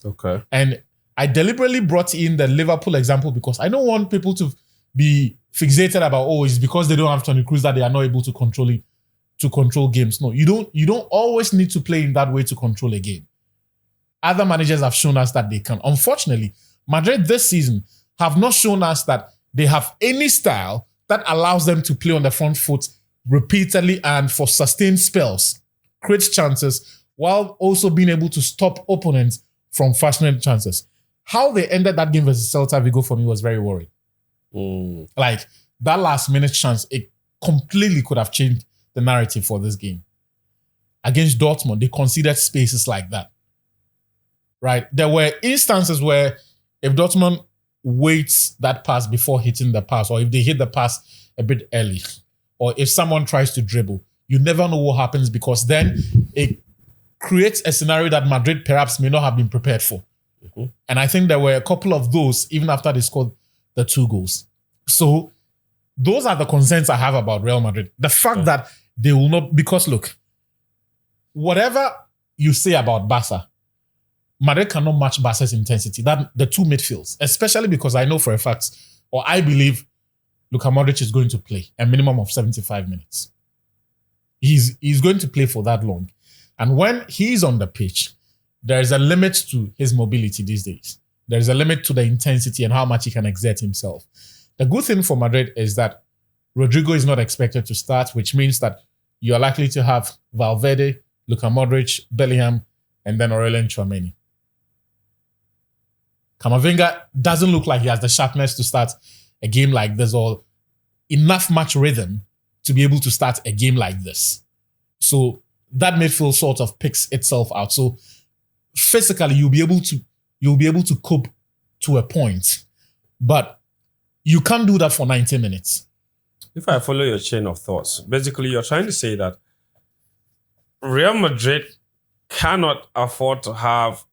[SPEAKER 3] Okay.
[SPEAKER 5] And I deliberately brought in the Liverpool example because I don't want people to be fixated about, it's because they don't have Toni Kroos that they are not able to control games. No, you don't always need to play in that way to control a game. Other managers have shown us that they can. Unfortunately, Madrid this season have not shown us that they have any style that allows them to play on the front foot repeatedly and for sustained spells, create chances, while also being able to stop opponents from fashioning chances. How they ended that game versus Celta Vigo for me was very worrying. Like, that last minute chance, it completely could have changed the narrative for this game. Against Dortmund, they conceded spaces like that. Right? There were instances where if Dortmund waits that pass before hitting the pass, or if they hit the pass a bit early, or if someone tries to dribble, you never know what happens because then it creates a scenario that Madrid perhaps may not have been prepared for. Mm-hmm. And I think there were a couple of those even after they scored the 2 goals. So those are the concerns I have about Real Madrid. The fact that they will not, because look, whatever you say about Barca, Madrid cannot match Barca's intensity, that the 2 midfields, especially because I know for a fact, or I believe Luka Modric is going to play a minimum of 75 minutes. He's going to play for that long. And when he's on the pitch, there is a limit to his mobility these days. There is a limit to the intensity and how much he can exert himself. The good thing for Madrid is that Rodrigo is not expected to start, which means that you are likely to have Valverde, Luka Modric, Bellingham, and then Aurelien Tchouameni. Camavinga doesn't look like he has the sharpness to start a game like this or enough match rhythm to be able to start a game like this. So that midfield sort of picks itself out. So physically, you'll be able to cope to a point, but you can't do that for 90 minutes.
[SPEAKER 3] If I follow your chain of thoughts, basically you're trying to say that Real Madrid cannot afford to have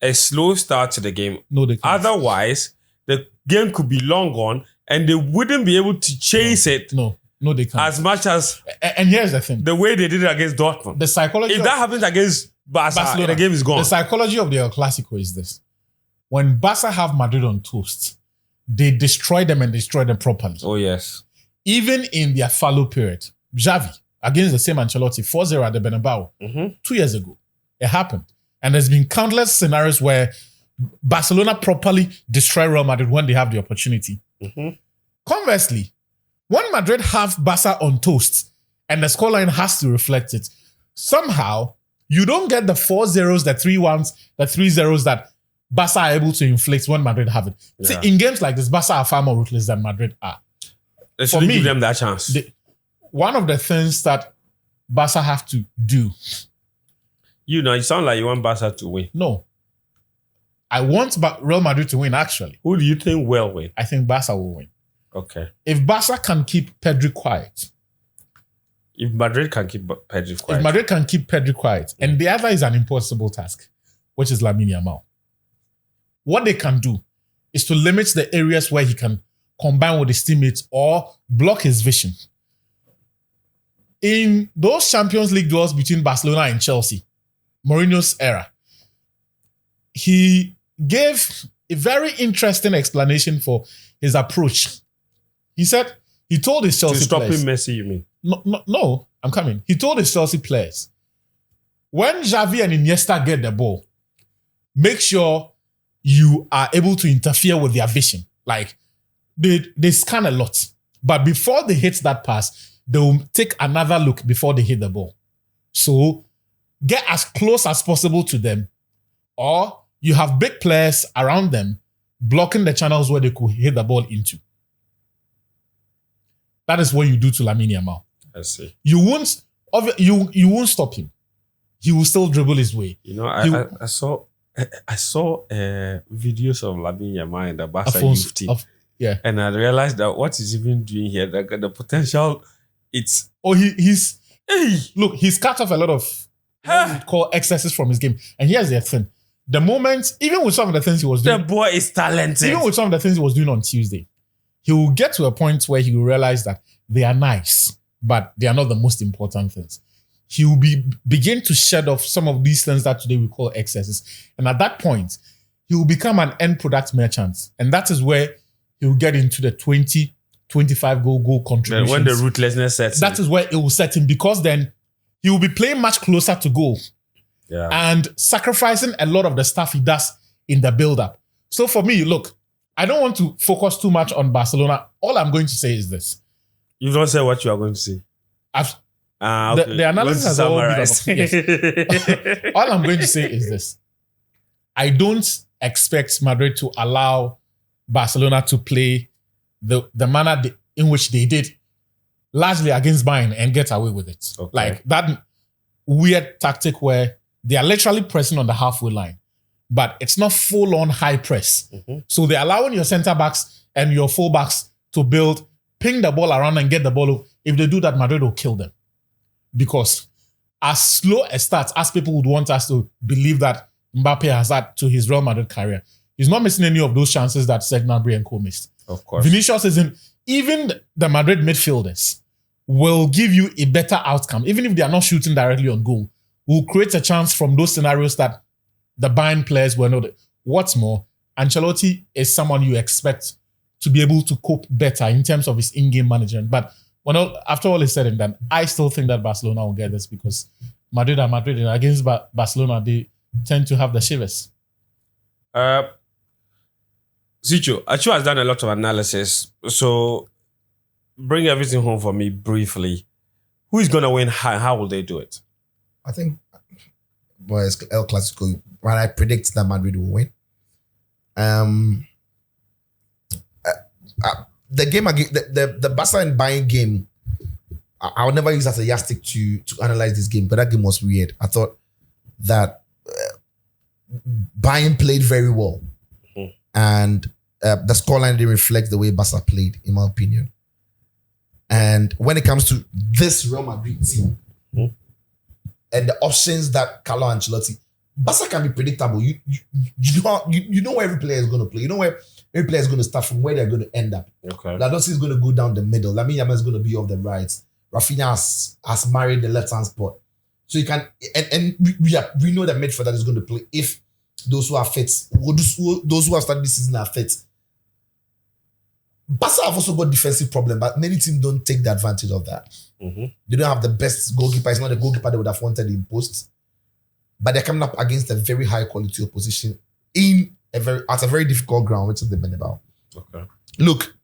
[SPEAKER 3] a slow start to the game.
[SPEAKER 5] No, they can't.
[SPEAKER 3] Otherwise, the game could be long gone and they wouldn't be able to chase it.
[SPEAKER 5] No, they can't.
[SPEAKER 3] As much as
[SPEAKER 5] and here's the thing.
[SPEAKER 3] The way they did it against Dortmund.
[SPEAKER 5] The psychology
[SPEAKER 3] if that happens against Barcelona, the game is gone.
[SPEAKER 5] The psychology of the El Clasico is this. When Barca have Madrid on toast, they destroy them and destroy them properly.
[SPEAKER 3] Oh, yes.
[SPEAKER 5] Even in their fallow period, Xavi, against the same Ancelotti, 4-0 at the Bernabeu, 2 years ago, it happened. And there's been countless scenarios where Barcelona properly destroy Real Madrid when they have the opportunity. Conversely, when Madrid have Barca on toast and the scoreline has to reflect it, somehow you don't get the 4-0s, the 3-1s, the 3-0s that Barca are able to inflict when Madrid have it.
[SPEAKER 3] Yeah.
[SPEAKER 5] See, in games like this, Barca are far more ruthless than Madrid are.
[SPEAKER 3] They shouldn't give them that chance.
[SPEAKER 5] One of the things that Barca have to do.
[SPEAKER 3] You sound like you want Barca to win.
[SPEAKER 5] No. I want Real Madrid to win, actually.
[SPEAKER 3] Who do you think will win?
[SPEAKER 5] I think Barca will win.
[SPEAKER 3] Okay.
[SPEAKER 5] If Barca can keep Pedri quiet.
[SPEAKER 3] If Madrid can keep Pedri quiet.
[SPEAKER 5] If Madrid can keep Pedri quiet. And the other is an impossible task, which is Lamine Yamal. What they can do is to limit the areas where he can combine with his teammates or block his vision. In those Champions League duels between Barcelona and Chelsea, Mourinho's era, he gave a very interesting explanation for his approach. He said, he told his Chelsea players...
[SPEAKER 3] To stop him Messi, you mean?
[SPEAKER 5] No, I'm coming. He told his Chelsea players, when Xavi and Iniesta get the ball, make sure you are able to interfere with their vision. Like, they scan a lot. But before they hit that pass, they will take another look before they hit the ball. So, get as close as possible to them. Or you have big players around them blocking the channels where they could hit the ball into. That is what you do to Lamine Yamal.
[SPEAKER 3] I see.
[SPEAKER 5] You won't stop him. He will still dribble his way.
[SPEAKER 3] I saw videos of Lamine Yamal in the Barca youth team. And I realized that what he's even doing here, the potential, it's...
[SPEAKER 5] Look, he's cut off a lot of what we call excesses from his game. And here's the thing. The moment, even with some of the things he was doing...
[SPEAKER 3] The boy is talented.
[SPEAKER 5] Even with some of the things he was doing on Tuesday, he will get to a point where he will realize that they are nice, but they are not the most important things. he will begin to shed off some of these things that today we call excesses. And at that point, he will become an end product merchant. And that is where he will get into the 20, 25 goal contributions.
[SPEAKER 3] When the ruthlessness sets
[SPEAKER 5] that is where it will set him, because then he will be playing much closer to goal and sacrificing a lot of the stuff he does in the build-up. So for me, look, I don't want to focus too much on Barcelona. All I'm going to say is this.
[SPEAKER 3] You don't say what you are going to say.
[SPEAKER 5] Okay. The analysis has all been yes. All I'm going to say is this. I don't expect Madrid to allow Barcelona to play the manner in which they did largely against Bayern and get away with it.
[SPEAKER 3] Okay.
[SPEAKER 5] Like that weird tactic where they are literally pressing on the halfway line, but it's not full-on high press.
[SPEAKER 3] Mm-hmm.
[SPEAKER 5] So they're allowing your center-backs and your full-backs to ping the ball around and get the ball. If they do that, Madrid will kill them. Because as slow a start as people would want us to believe that Mbappe has had to his Real Madrid career, he's not missing any of those chances that Serge Gnabry and co missed.
[SPEAKER 3] Of course.
[SPEAKER 5] Vinicius isn't. Even the Madrid midfielders will give you a better outcome. Even if they are not shooting directly on goal, will create a chance from those scenarios that the Bayern players were not. What's more, Ancelotti is someone you expect to be able to cope better in terms of his in-game management. But after all is said and done, I still think that Barcelona will get this because Madrid are Madrid, and against Barcelona, they tend to have the shivers.
[SPEAKER 3] Zicho, Achu has done a lot of analysis. So bring everything home for me briefly. Who is going to win? How will they do it?
[SPEAKER 1] I think, well, it's El Classico. But I predict that Madrid will win. The game against the Barca and Bayern game, I would never use as a yardstick to analyze this game, but that game was weird. I thought that Bayern played very well, and the scoreline didn't reflect the way Barca played, in my opinion. And when it comes to this Real Madrid team and the options that Carlo Ancelotti, Barca can be predictable. You know where every player is going to play. You know where every player is going to start from, where they're going to end up.
[SPEAKER 3] Okay.
[SPEAKER 1] Lewandowski is going to go down the middle. Lamine Yamal is going to be off the right. Rafinha has married the left-hand spot. So you can, and we know that midfielder is going to play if those who are fit, those who have started this season are fit. Barca have also got defensive problem, but many teams don't take the advantage of that.
[SPEAKER 3] Mm-hmm.
[SPEAKER 1] They don't have the best goalkeeper. It's not the goalkeeper they would have wanted in posts. But they're coming up against a very high quality opposition at a very difficult ground, which is the Bernabeu.
[SPEAKER 3] Okay.
[SPEAKER 1] Look,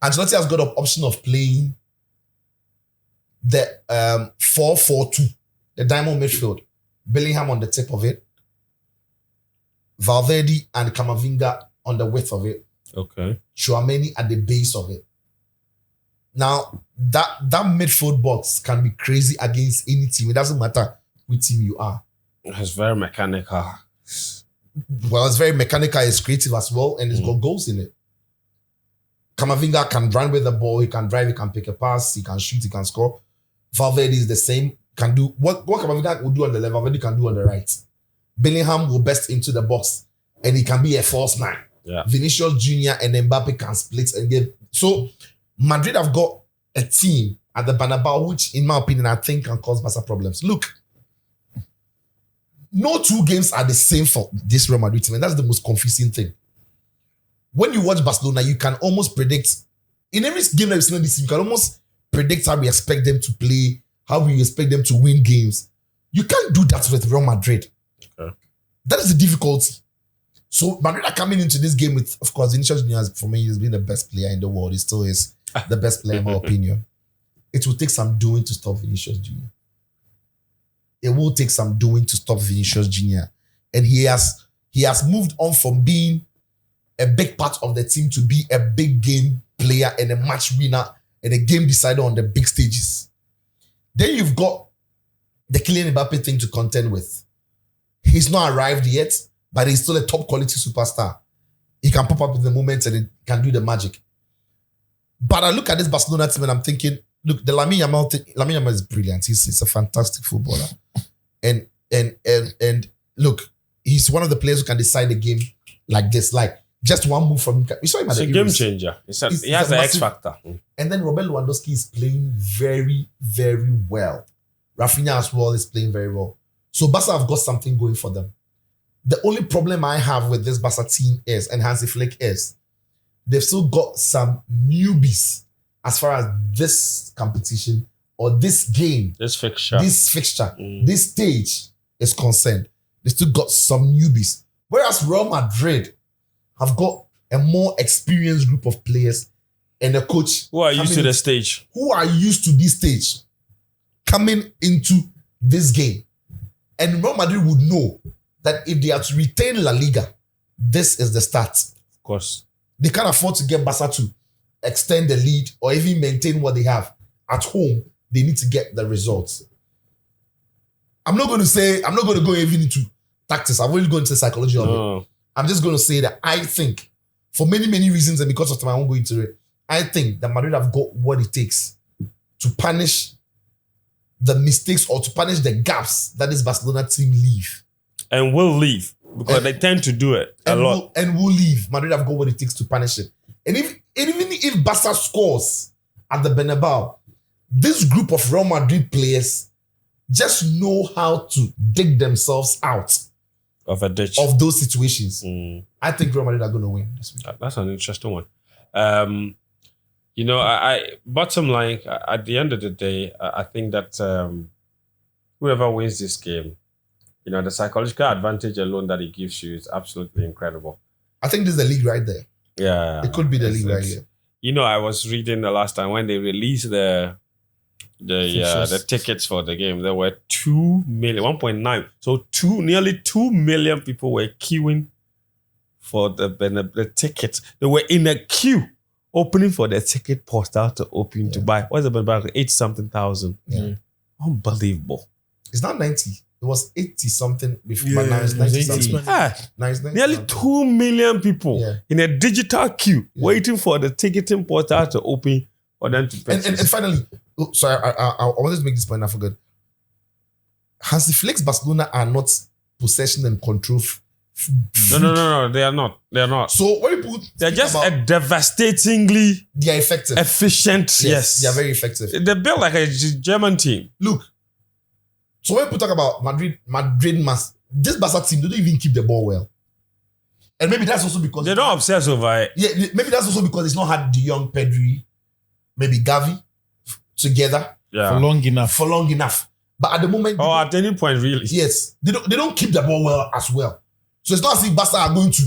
[SPEAKER 1] Ancelotti has got an option of playing the 4-4-2, the diamond midfield. Bellingham on the tip of it, Valverde and Camavinga on the width of it.
[SPEAKER 3] Okay.
[SPEAKER 1] Tchouaméni at the base of it. Now, that midfield box can be crazy against any team. It doesn't matter which team you are.
[SPEAKER 3] It's very mechanical.
[SPEAKER 1] Well, it's very mechanical, it's creative as well, and it's got goals in it. Camavinga can run with the ball, he can drive, he can pick a pass, he can shoot, he can score. Valverde is the same, can do what Camavinga will do on the left, Valverde can do on the right. Bellingham will burst into the box, and he can be a false nine.
[SPEAKER 3] Yeah.
[SPEAKER 1] Vinicius Jr. and Mbappe can split and give. So, Madrid have got a team at the Bernabeu, which, in my opinion, I think can cause Barca problems. Look, no two games are the same for this Real Madrid team, and that's the most confusing thing. When you watch Barcelona, you can almost predict, in every game that you've seen this team, you can almost predict how we expect them to play, how we expect them to win games. You can't do that with Real Madrid.
[SPEAKER 3] Okay.
[SPEAKER 1] That is the difficulty. So Madrid are coming into this game with, of course, Vinicius Jr. for me, he's been the best player in the world. He still is the best player in my opinion. It will take some doing to stop Vinicius Jr. It will take some doing to stop Vinicius Jr. And he has moved on from being a big part of the team to be a big game player and a match winner and a game decider on the big stages. Then you've got the Kylian Mbappe thing to contend with. He's not arrived yet, but he's still a top quality superstar. He can pop up in the moments and he can do the magic. But I look at this Barcelona team and I'm thinking, look, the Lamine Yamal thing, Lamine Yamal is brilliant. He's a fantastic footballer. And look, he's one of the players who can decide the game like this. Like, just one move from him. We saw him at
[SPEAKER 3] It's a
[SPEAKER 1] the
[SPEAKER 3] game
[SPEAKER 1] Euros.
[SPEAKER 3] changer. He has the X factor.
[SPEAKER 1] And then Robert Lewandowski is playing very, very well. Rafinha as well is playing very well. So Barca have got something going for them. The only problem I have with this Barca team is, and Hansi Flick is, they've still got some newbies as far as this competition or this game,
[SPEAKER 3] This fixture.
[SPEAKER 1] this stage is concerned. They still got some newbies. Whereas Real Madrid have got a more experienced group of players and a coach
[SPEAKER 3] Who are used to the stage?
[SPEAKER 1] who are used to this stage coming into this game. And Real Madrid would know that if they are to retain La Liga, this is the start.
[SPEAKER 3] Of course.
[SPEAKER 1] They can't afford to get Barca to extend the lead or even maintain what they have. At home, they need to get the results. I'm not going to go even into tactics. I'm only going to the psychology of it. I'm just going to say that I think, for many, many reasons, and because of time, I won't go into it, I think that Madrid have got what it takes to punish the mistakes or to punish the gaps that this Barcelona team leave.
[SPEAKER 3] And will leave because they tend to do it a lot.
[SPEAKER 1] Will leave. Madrid have got what it takes to punish it. And even if Barca scores at the Bernabeu, this group of Real Madrid players just know how to dig themselves out
[SPEAKER 3] Of a ditch.
[SPEAKER 1] of those situations. I think Real Madrid are going to win this week.
[SPEAKER 3] That's an interesting one. I bottom line, at the end of the day, I think that whoever wins this game, the psychological advantage alone that it gives you is absolutely incredible.
[SPEAKER 1] I think this is the league right there.
[SPEAKER 3] Yeah.
[SPEAKER 1] It could be the league right here.
[SPEAKER 3] I was reading the last time when they released the tickets for the game, there were 2 million, 1.9. So nearly 2 million people were queuing for the tickets. They were in a queue opening for the ticket portal to open to buy. What's about 8-something thousand?
[SPEAKER 1] Yeah.
[SPEAKER 3] Unbelievable.
[SPEAKER 1] It's not 90. It was 80 something before.
[SPEAKER 2] Yeah,
[SPEAKER 1] But now it's 90 something.
[SPEAKER 3] Yeah.
[SPEAKER 1] Now it's 90
[SPEAKER 3] Nearly
[SPEAKER 1] something.
[SPEAKER 3] 2 million people
[SPEAKER 1] Yeah.
[SPEAKER 3] in a digital queue waiting for the ticketing portal to open for them to purchase.
[SPEAKER 1] And finally, sorry, I wanted to make this point. I forgot. Hansi Flick's Barcelona are not possession and control.
[SPEAKER 3] No. They are not.
[SPEAKER 1] So when people
[SPEAKER 3] They're
[SPEAKER 1] speak
[SPEAKER 3] just
[SPEAKER 1] about,
[SPEAKER 3] a devastatingly
[SPEAKER 1] they are effective.
[SPEAKER 3] efficient. Yes.
[SPEAKER 1] They are very effective.
[SPEAKER 3] They built like a German team.
[SPEAKER 1] Look, so when people talk about Madrid this Barca team, they don't even keep the ball well. And maybe that's also because
[SPEAKER 3] They don't obsess over it.
[SPEAKER 1] Yeah, maybe that's also because it's not had the young Pedri, maybe Gavi together
[SPEAKER 3] Yeah.
[SPEAKER 5] For long enough.
[SPEAKER 1] But at the moment,
[SPEAKER 3] Or at any point, really.
[SPEAKER 1] yes, they don't keep the ball well as well. So it's not as if Barca are going to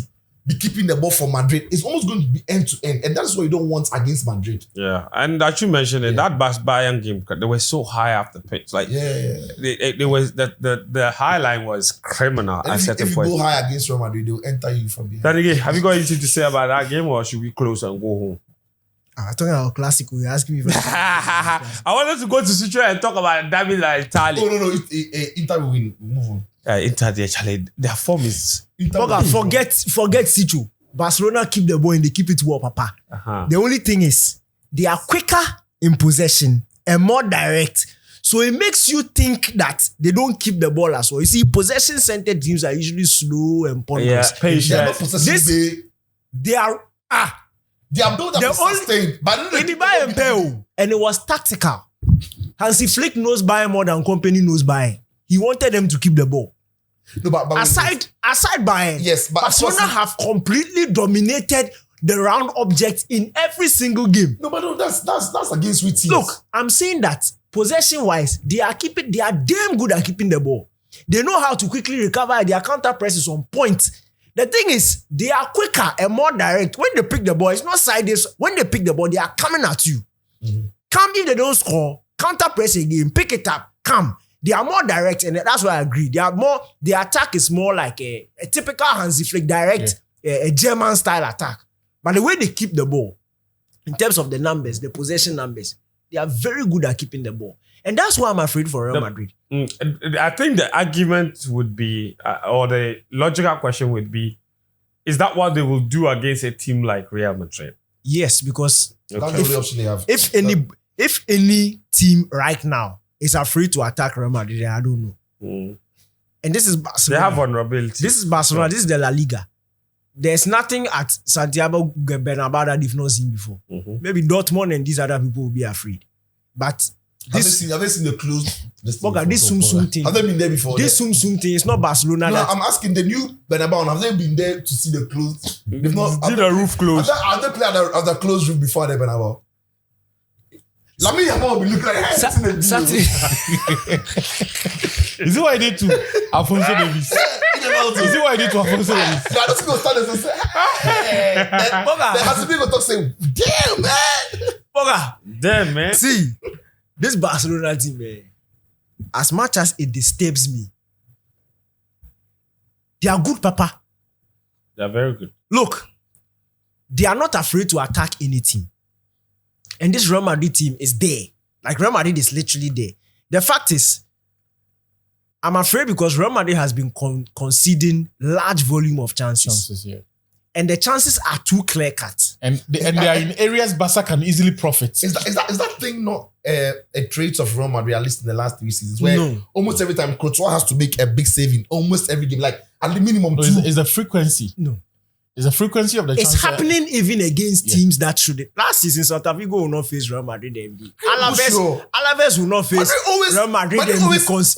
[SPEAKER 1] be keeping the ball for Madrid. It's almost going to be end to end, and that's what you don't want against Madrid.
[SPEAKER 3] Yeah. And that you mentioned it, that Bayern game, they were so high off the pitch. Like,
[SPEAKER 1] Yeah.
[SPEAKER 3] they was the high line was criminal
[SPEAKER 1] And
[SPEAKER 3] at
[SPEAKER 1] if
[SPEAKER 3] certain
[SPEAKER 1] you
[SPEAKER 3] point.
[SPEAKER 1] go high against Real Madrid, they'll enter you from behind.
[SPEAKER 3] Then again, have you got anything to say about that game, or should we close and go home?
[SPEAKER 2] Talking about Classico, you're asking me.
[SPEAKER 3] I wanted to go to Sicily and talk about David like Italy.
[SPEAKER 1] No. Inter will win. Move on.
[SPEAKER 3] Inter, their form is.
[SPEAKER 1] Inter will
[SPEAKER 2] Boga,
[SPEAKER 1] win.
[SPEAKER 2] forget Situ. Barcelona keep the ball and they keep it well, Papa. The only thing is they are quicker in possession and more direct. So it makes you think that they don't keep the ball as well. You see, possession-centered teams are usually slow and ponderous.
[SPEAKER 1] They are not
[SPEAKER 3] Patient.
[SPEAKER 1] possessing.
[SPEAKER 2] They are
[SPEAKER 1] Their build-up is
[SPEAKER 2] only-
[SPEAKER 1] sustained. But
[SPEAKER 2] in the Bayern Peo, and it was tactical. Hansi Flick knows Bayern more than company knows Bayern. He wanted them to keep the ball.
[SPEAKER 1] No, but
[SPEAKER 2] Aside Bayern,
[SPEAKER 1] Yes, but
[SPEAKER 2] Barcelona have completely dominated the round object in every single game.
[SPEAKER 1] that's against sweet teams.
[SPEAKER 2] Look, I'm saying that possession-wise, they are damn good at keeping the ball. They know how to quickly recover. Their counter press is on point. The thing is, they are quicker and more direct. When they pick the ball, it's not sideways. When they pick the ball, they are coming at you. Come if they don't score, counter press again, pick it up, come. They are more direct, and that's why I agree. Their attack is more like a typical Hansi Flick direct, a German style attack. But the way they keep the ball, in terms of the numbers, the possession numbers, they are very good at keeping the ball. And that's why I'm afraid for Real Madrid.
[SPEAKER 3] I think the argument would be, or the logical question would be, is that what they will do against a team like Real Madrid?
[SPEAKER 2] Yes, because
[SPEAKER 1] That's the only option they have.
[SPEAKER 2] if any team right now is afraid to attack Real Madrid, I don't know. And this is
[SPEAKER 3] They
[SPEAKER 2] Barcelona.
[SPEAKER 3] have vulnerability.
[SPEAKER 2] This is Barcelona. This is the La Liga. There's nothing at Santiago Bernabeu that they've not seen before. Maybe Dortmund and these other people will be afraid. But
[SPEAKER 1] Have they seen the closed?
[SPEAKER 2] Boga, this Sum thing.
[SPEAKER 1] Have they been there before?
[SPEAKER 2] This Sum thing is not Barcelona.
[SPEAKER 1] No,
[SPEAKER 2] that,
[SPEAKER 1] I'm asking the new Bernabeu. Have they been there to see the closed? They've not.
[SPEAKER 3] See the roof closed.
[SPEAKER 1] Have they played at the closed roof before the Bernabeu? Lamine Yamal will be looking like
[SPEAKER 2] Saturday.
[SPEAKER 5] Is it what I did to Alfonso Davies? Is it what I did to Alfonso Davies?
[SPEAKER 1] I don't go stand and say, hey. Then has to be able to talk, say, damn, man.
[SPEAKER 2] Boga,
[SPEAKER 3] Damn, man.
[SPEAKER 2] see, this Barcelona team, man, as much as it disturbs me, they are good, Papa.
[SPEAKER 3] They're very good.
[SPEAKER 2] Look, they are not afraid to attack anything. And this Real Madrid team is there. Like Real Madrid is literally there. The fact is, I'm afraid because Real Madrid has been conceding large volume of chances.
[SPEAKER 5] Yeah.
[SPEAKER 2] And the chances are too clear-cut.
[SPEAKER 5] And they are in areas Barca can easily profit.
[SPEAKER 1] Is that thing not a trait of Real Madrid, at least in the last 3 seasons, where
[SPEAKER 2] No.
[SPEAKER 1] almost every time Courtois has to make a big save in almost every game, like at the minimum
[SPEAKER 5] No,
[SPEAKER 1] 2.
[SPEAKER 5] it's the frequency.
[SPEAKER 2] No.
[SPEAKER 5] It's the frequency of the
[SPEAKER 2] It's
[SPEAKER 5] chance.
[SPEAKER 2] happening even against teams that should. Last season, Celta Vigo will not face Real Madrid MD. Alaves will not face Real Madrid MD because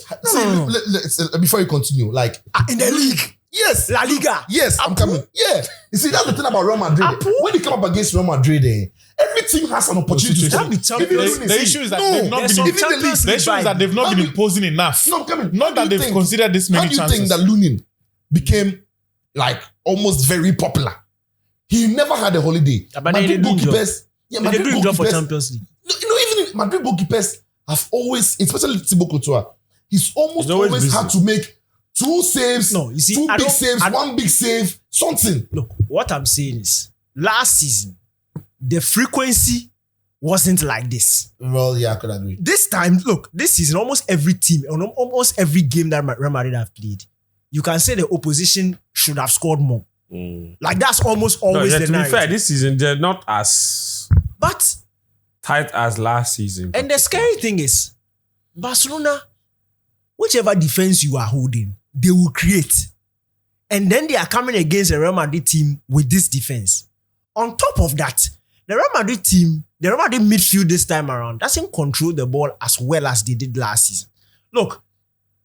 [SPEAKER 1] Before you continue, like
[SPEAKER 2] in the league,
[SPEAKER 1] yes,
[SPEAKER 2] La Liga.
[SPEAKER 1] yes, I'm coming. Yeah, you see that's the thing about Real Madrid. When you come up against Real Madrid, every team has an opportunity to
[SPEAKER 2] That be
[SPEAKER 1] score.
[SPEAKER 2] champions.
[SPEAKER 1] Even
[SPEAKER 5] The issue is that
[SPEAKER 1] No,
[SPEAKER 5] they've not
[SPEAKER 2] there's
[SPEAKER 5] been.
[SPEAKER 2] some Champions
[SPEAKER 5] The
[SPEAKER 2] League
[SPEAKER 5] issue is that
[SPEAKER 2] vibe.
[SPEAKER 5] they've not
[SPEAKER 1] How
[SPEAKER 5] been
[SPEAKER 1] do you-
[SPEAKER 5] imposing enough.
[SPEAKER 1] No, I'm coming. How
[SPEAKER 5] Not
[SPEAKER 1] do
[SPEAKER 5] that
[SPEAKER 1] you
[SPEAKER 5] they've
[SPEAKER 1] think-
[SPEAKER 5] considered this
[SPEAKER 1] How
[SPEAKER 5] many
[SPEAKER 1] do you
[SPEAKER 5] chances.
[SPEAKER 1] think that Lunin became like almost very popular? He never had a holiday.
[SPEAKER 2] But they do enjoy. They
[SPEAKER 1] Madrid
[SPEAKER 2] do enjoy for
[SPEAKER 1] goalkeepers-
[SPEAKER 2] Champions League.
[SPEAKER 1] Even Madrid goalkeepers have always, especially Thibaut Courtois, he's almost
[SPEAKER 3] always
[SPEAKER 1] always
[SPEAKER 3] busy.
[SPEAKER 1] had to make 2 saves,
[SPEAKER 2] No, you see,
[SPEAKER 1] 2
[SPEAKER 2] I
[SPEAKER 1] big
[SPEAKER 2] don't-
[SPEAKER 1] saves,
[SPEAKER 2] I don't-
[SPEAKER 1] 1 big save, something.
[SPEAKER 2] Look, what I'm saying is, last season, the frequency wasn't like this.
[SPEAKER 1] Well, yeah, I could agree.
[SPEAKER 2] This time, look, this season, almost every team, almost every game that Real Madrid have played, you can say the opposition should have scored more. Like that's almost
[SPEAKER 3] No,
[SPEAKER 2] always
[SPEAKER 3] yeah,
[SPEAKER 2] the
[SPEAKER 3] to be
[SPEAKER 2] narrative.
[SPEAKER 3] fair, this season they're not as
[SPEAKER 2] But
[SPEAKER 3] tight as last season.
[SPEAKER 2] and the scary thing is, Barcelona, whichever defense you are holding, they will create. And then they are coming against a Real Madrid team with this defense. On top of that, the Real Madrid team, the Real Madrid midfield this time around doesn't control the ball as well as they did last season. Look,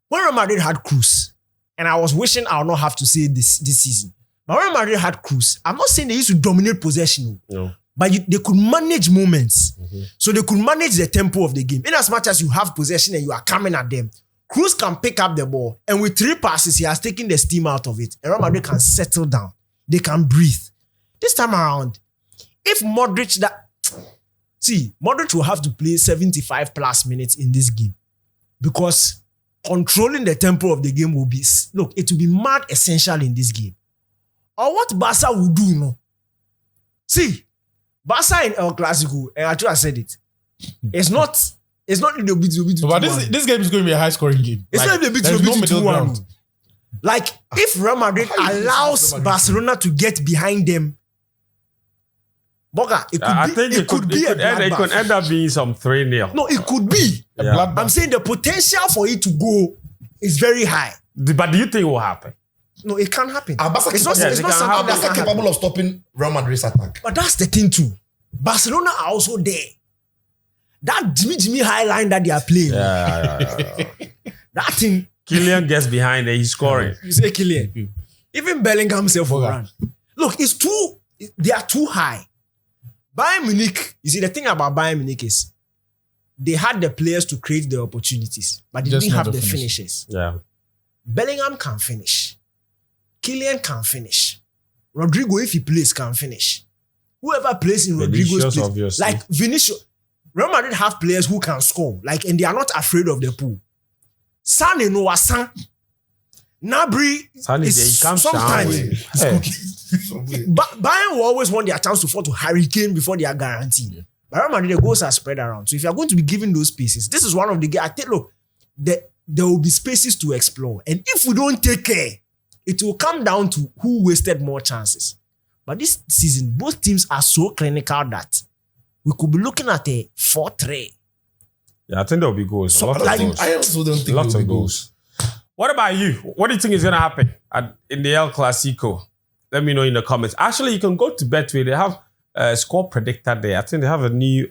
[SPEAKER 2] when Real Madrid had Cruz, and I was wishing I would not have to say this season, but when Real Madrid had Cruz, I'm not saying they used to dominate possession.
[SPEAKER 3] No.
[SPEAKER 2] But they could manage moments. So they could manage the tempo of the game. In as much as you have possession and you are coming at them, Cruz can pick up the ball. And with 3 passes, he has taken the steam out of it. And Real Madrid can settle down. They can breathe. This time around, if Modric Modric will have to play 75 plus minutes in this game. Because controlling the tempo of the game will be, look, it will be mad essential in this game. Or what Barca will do, See, Barca in El Classico, and I just said it. It's not little bit.
[SPEAKER 5] But this game is going to be a high scoring game.
[SPEAKER 2] It's not a bit
[SPEAKER 5] there's no middle
[SPEAKER 2] 2-1.
[SPEAKER 5] ground.
[SPEAKER 2] Like if Real Madrid allows Barcelona to get behind them, Boga,
[SPEAKER 3] I think
[SPEAKER 2] it could be a
[SPEAKER 3] it could
[SPEAKER 2] bloodbath.
[SPEAKER 3] end up being some 3-0.
[SPEAKER 2] No, it could be.
[SPEAKER 5] A
[SPEAKER 3] Yeah.
[SPEAKER 5] bloodbath.
[SPEAKER 2] I'm saying the potential for it to go is very high.
[SPEAKER 3] But do you think it will happen?
[SPEAKER 2] No, it can happen.
[SPEAKER 1] Barca
[SPEAKER 2] It's not,
[SPEAKER 1] capable-
[SPEAKER 2] it's
[SPEAKER 3] it
[SPEAKER 2] not
[SPEAKER 3] can
[SPEAKER 2] something
[SPEAKER 3] happen.
[SPEAKER 2] that
[SPEAKER 1] Barca
[SPEAKER 2] can happen.
[SPEAKER 1] capable of stopping Real Madrid's attack.
[SPEAKER 2] But that's the thing too. Barcelona are also there. That Jimmy high line that they are playing, that thing,
[SPEAKER 3] Kylian gets behind and he's scoring.
[SPEAKER 2] you say Kylian. Even Bellingham himself will
[SPEAKER 5] Boga.
[SPEAKER 2] run. Look, they are too high. Bayern Munich, you see, the thing about Bayern Munich is they had the players to create the opportunities, but they
[SPEAKER 5] Just
[SPEAKER 2] didn't
[SPEAKER 5] not
[SPEAKER 2] have
[SPEAKER 5] the
[SPEAKER 2] the
[SPEAKER 5] finish.
[SPEAKER 2] finishes.
[SPEAKER 3] Yeah.
[SPEAKER 2] Bellingham can finish. Kylian can finish. Rodrigo, if he plays, can finish. Whoever plays in Rodrigo's
[SPEAKER 3] Vinicius,
[SPEAKER 2] place,
[SPEAKER 3] obviously.
[SPEAKER 2] like Vinicius, Real Madrid have players who can score, like, and they are not afraid of the pool. San and Noasan, Nabri
[SPEAKER 3] Sunny day,
[SPEAKER 2] is
[SPEAKER 3] he comes
[SPEAKER 2] sometimes.
[SPEAKER 3] down. Hey.
[SPEAKER 2] But Bayern will always want their chance to fall to Hurricane before they are guaranteed. But Real Madrid, the goals are spread around. So if you are going to be given those spaces, this is one of the games. I think, look, there will be spaces to explore. And if we don't take care, it will come down to who wasted more chances. But this season, both teams are so clinical that we could be looking at a 4-3.
[SPEAKER 3] Yeah, I think there will be goals.
[SPEAKER 2] So,
[SPEAKER 3] a lot
[SPEAKER 2] like,
[SPEAKER 3] of goals.
[SPEAKER 1] I also don't think
[SPEAKER 3] Lots
[SPEAKER 1] it will
[SPEAKER 3] of
[SPEAKER 1] be
[SPEAKER 3] goals. What about you? What do you think is going to happen in the El Clasico? Let me know in the comments. Actually, you can go to Betway. They have a score predictor there. I think they have a new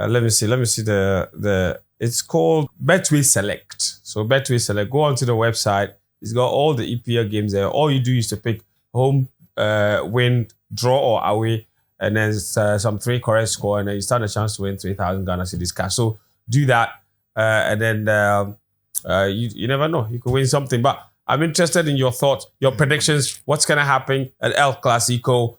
[SPEAKER 3] Let me see the. It's called Betway Select. So Betway Select. Go onto the website. It's got all the EPL games there. All you do is to pick home, win, draw or away, and then some 3 correct score, and then you stand a chance to win 3,000 Ghana cedis cash. So do that, and then you never know. You could win something. But I'm interested in your thoughts, your predictions. What's gonna happen at El Clasico?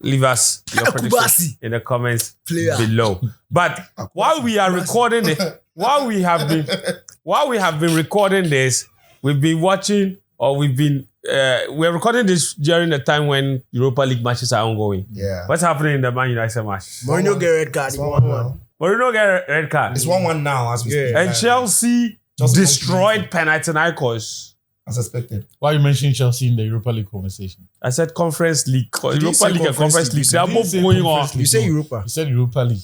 [SPEAKER 3] Leave us your predictions in the comments below. But while we are recording it, while we have been recording this, we've been watching, or we're recording this during the time when Europa League matches are ongoing.
[SPEAKER 1] Yeah.
[SPEAKER 3] What's happening in the Man United match?
[SPEAKER 2] Mourinho get red card.
[SPEAKER 1] It's 1-1.
[SPEAKER 3] Mourinho get red card.
[SPEAKER 1] It's 1-1 now as we speak.
[SPEAKER 3] And Chelsea destroyed Panathinaikos.
[SPEAKER 1] As expected.
[SPEAKER 5] Why you mentioning Chelsea in the Europa League conversation?
[SPEAKER 3] I said Conference League. Europa
[SPEAKER 2] say
[SPEAKER 3] League and Conference League. They are both
[SPEAKER 5] say
[SPEAKER 3] going on.
[SPEAKER 5] Conference League.
[SPEAKER 2] You say Europa.
[SPEAKER 5] You said Europa League.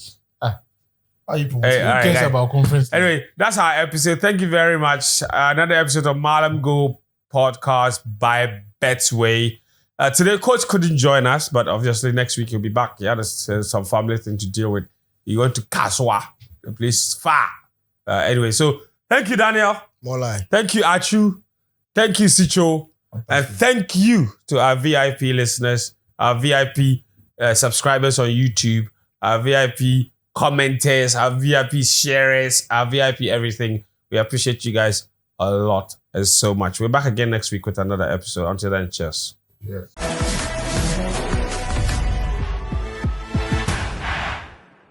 [SPEAKER 1] How you
[SPEAKER 3] Hey,
[SPEAKER 5] Who
[SPEAKER 3] all
[SPEAKER 5] cares
[SPEAKER 3] right.
[SPEAKER 5] about Conference League?
[SPEAKER 3] Anyway, that's our episode. Thank you very much. Another episode of Mallam Go podcast by Betway. Today, Coach couldn't join us, but obviously next week he'll be back. He had some family thing to deal with. He went to Kaswa, the place far. Anyway, so thank you, Daniel.
[SPEAKER 2] More lie.
[SPEAKER 3] Thank you, Achu. Thank you, Sicho. And thank you to our VIP listeners, our VIP subscribers on YouTube, our VIP commenters, our VIP sharers, our VIP everything. We appreciate you guys a lot and so much. We're back again next week with another episode. Until then, cheers.
[SPEAKER 1] Yes.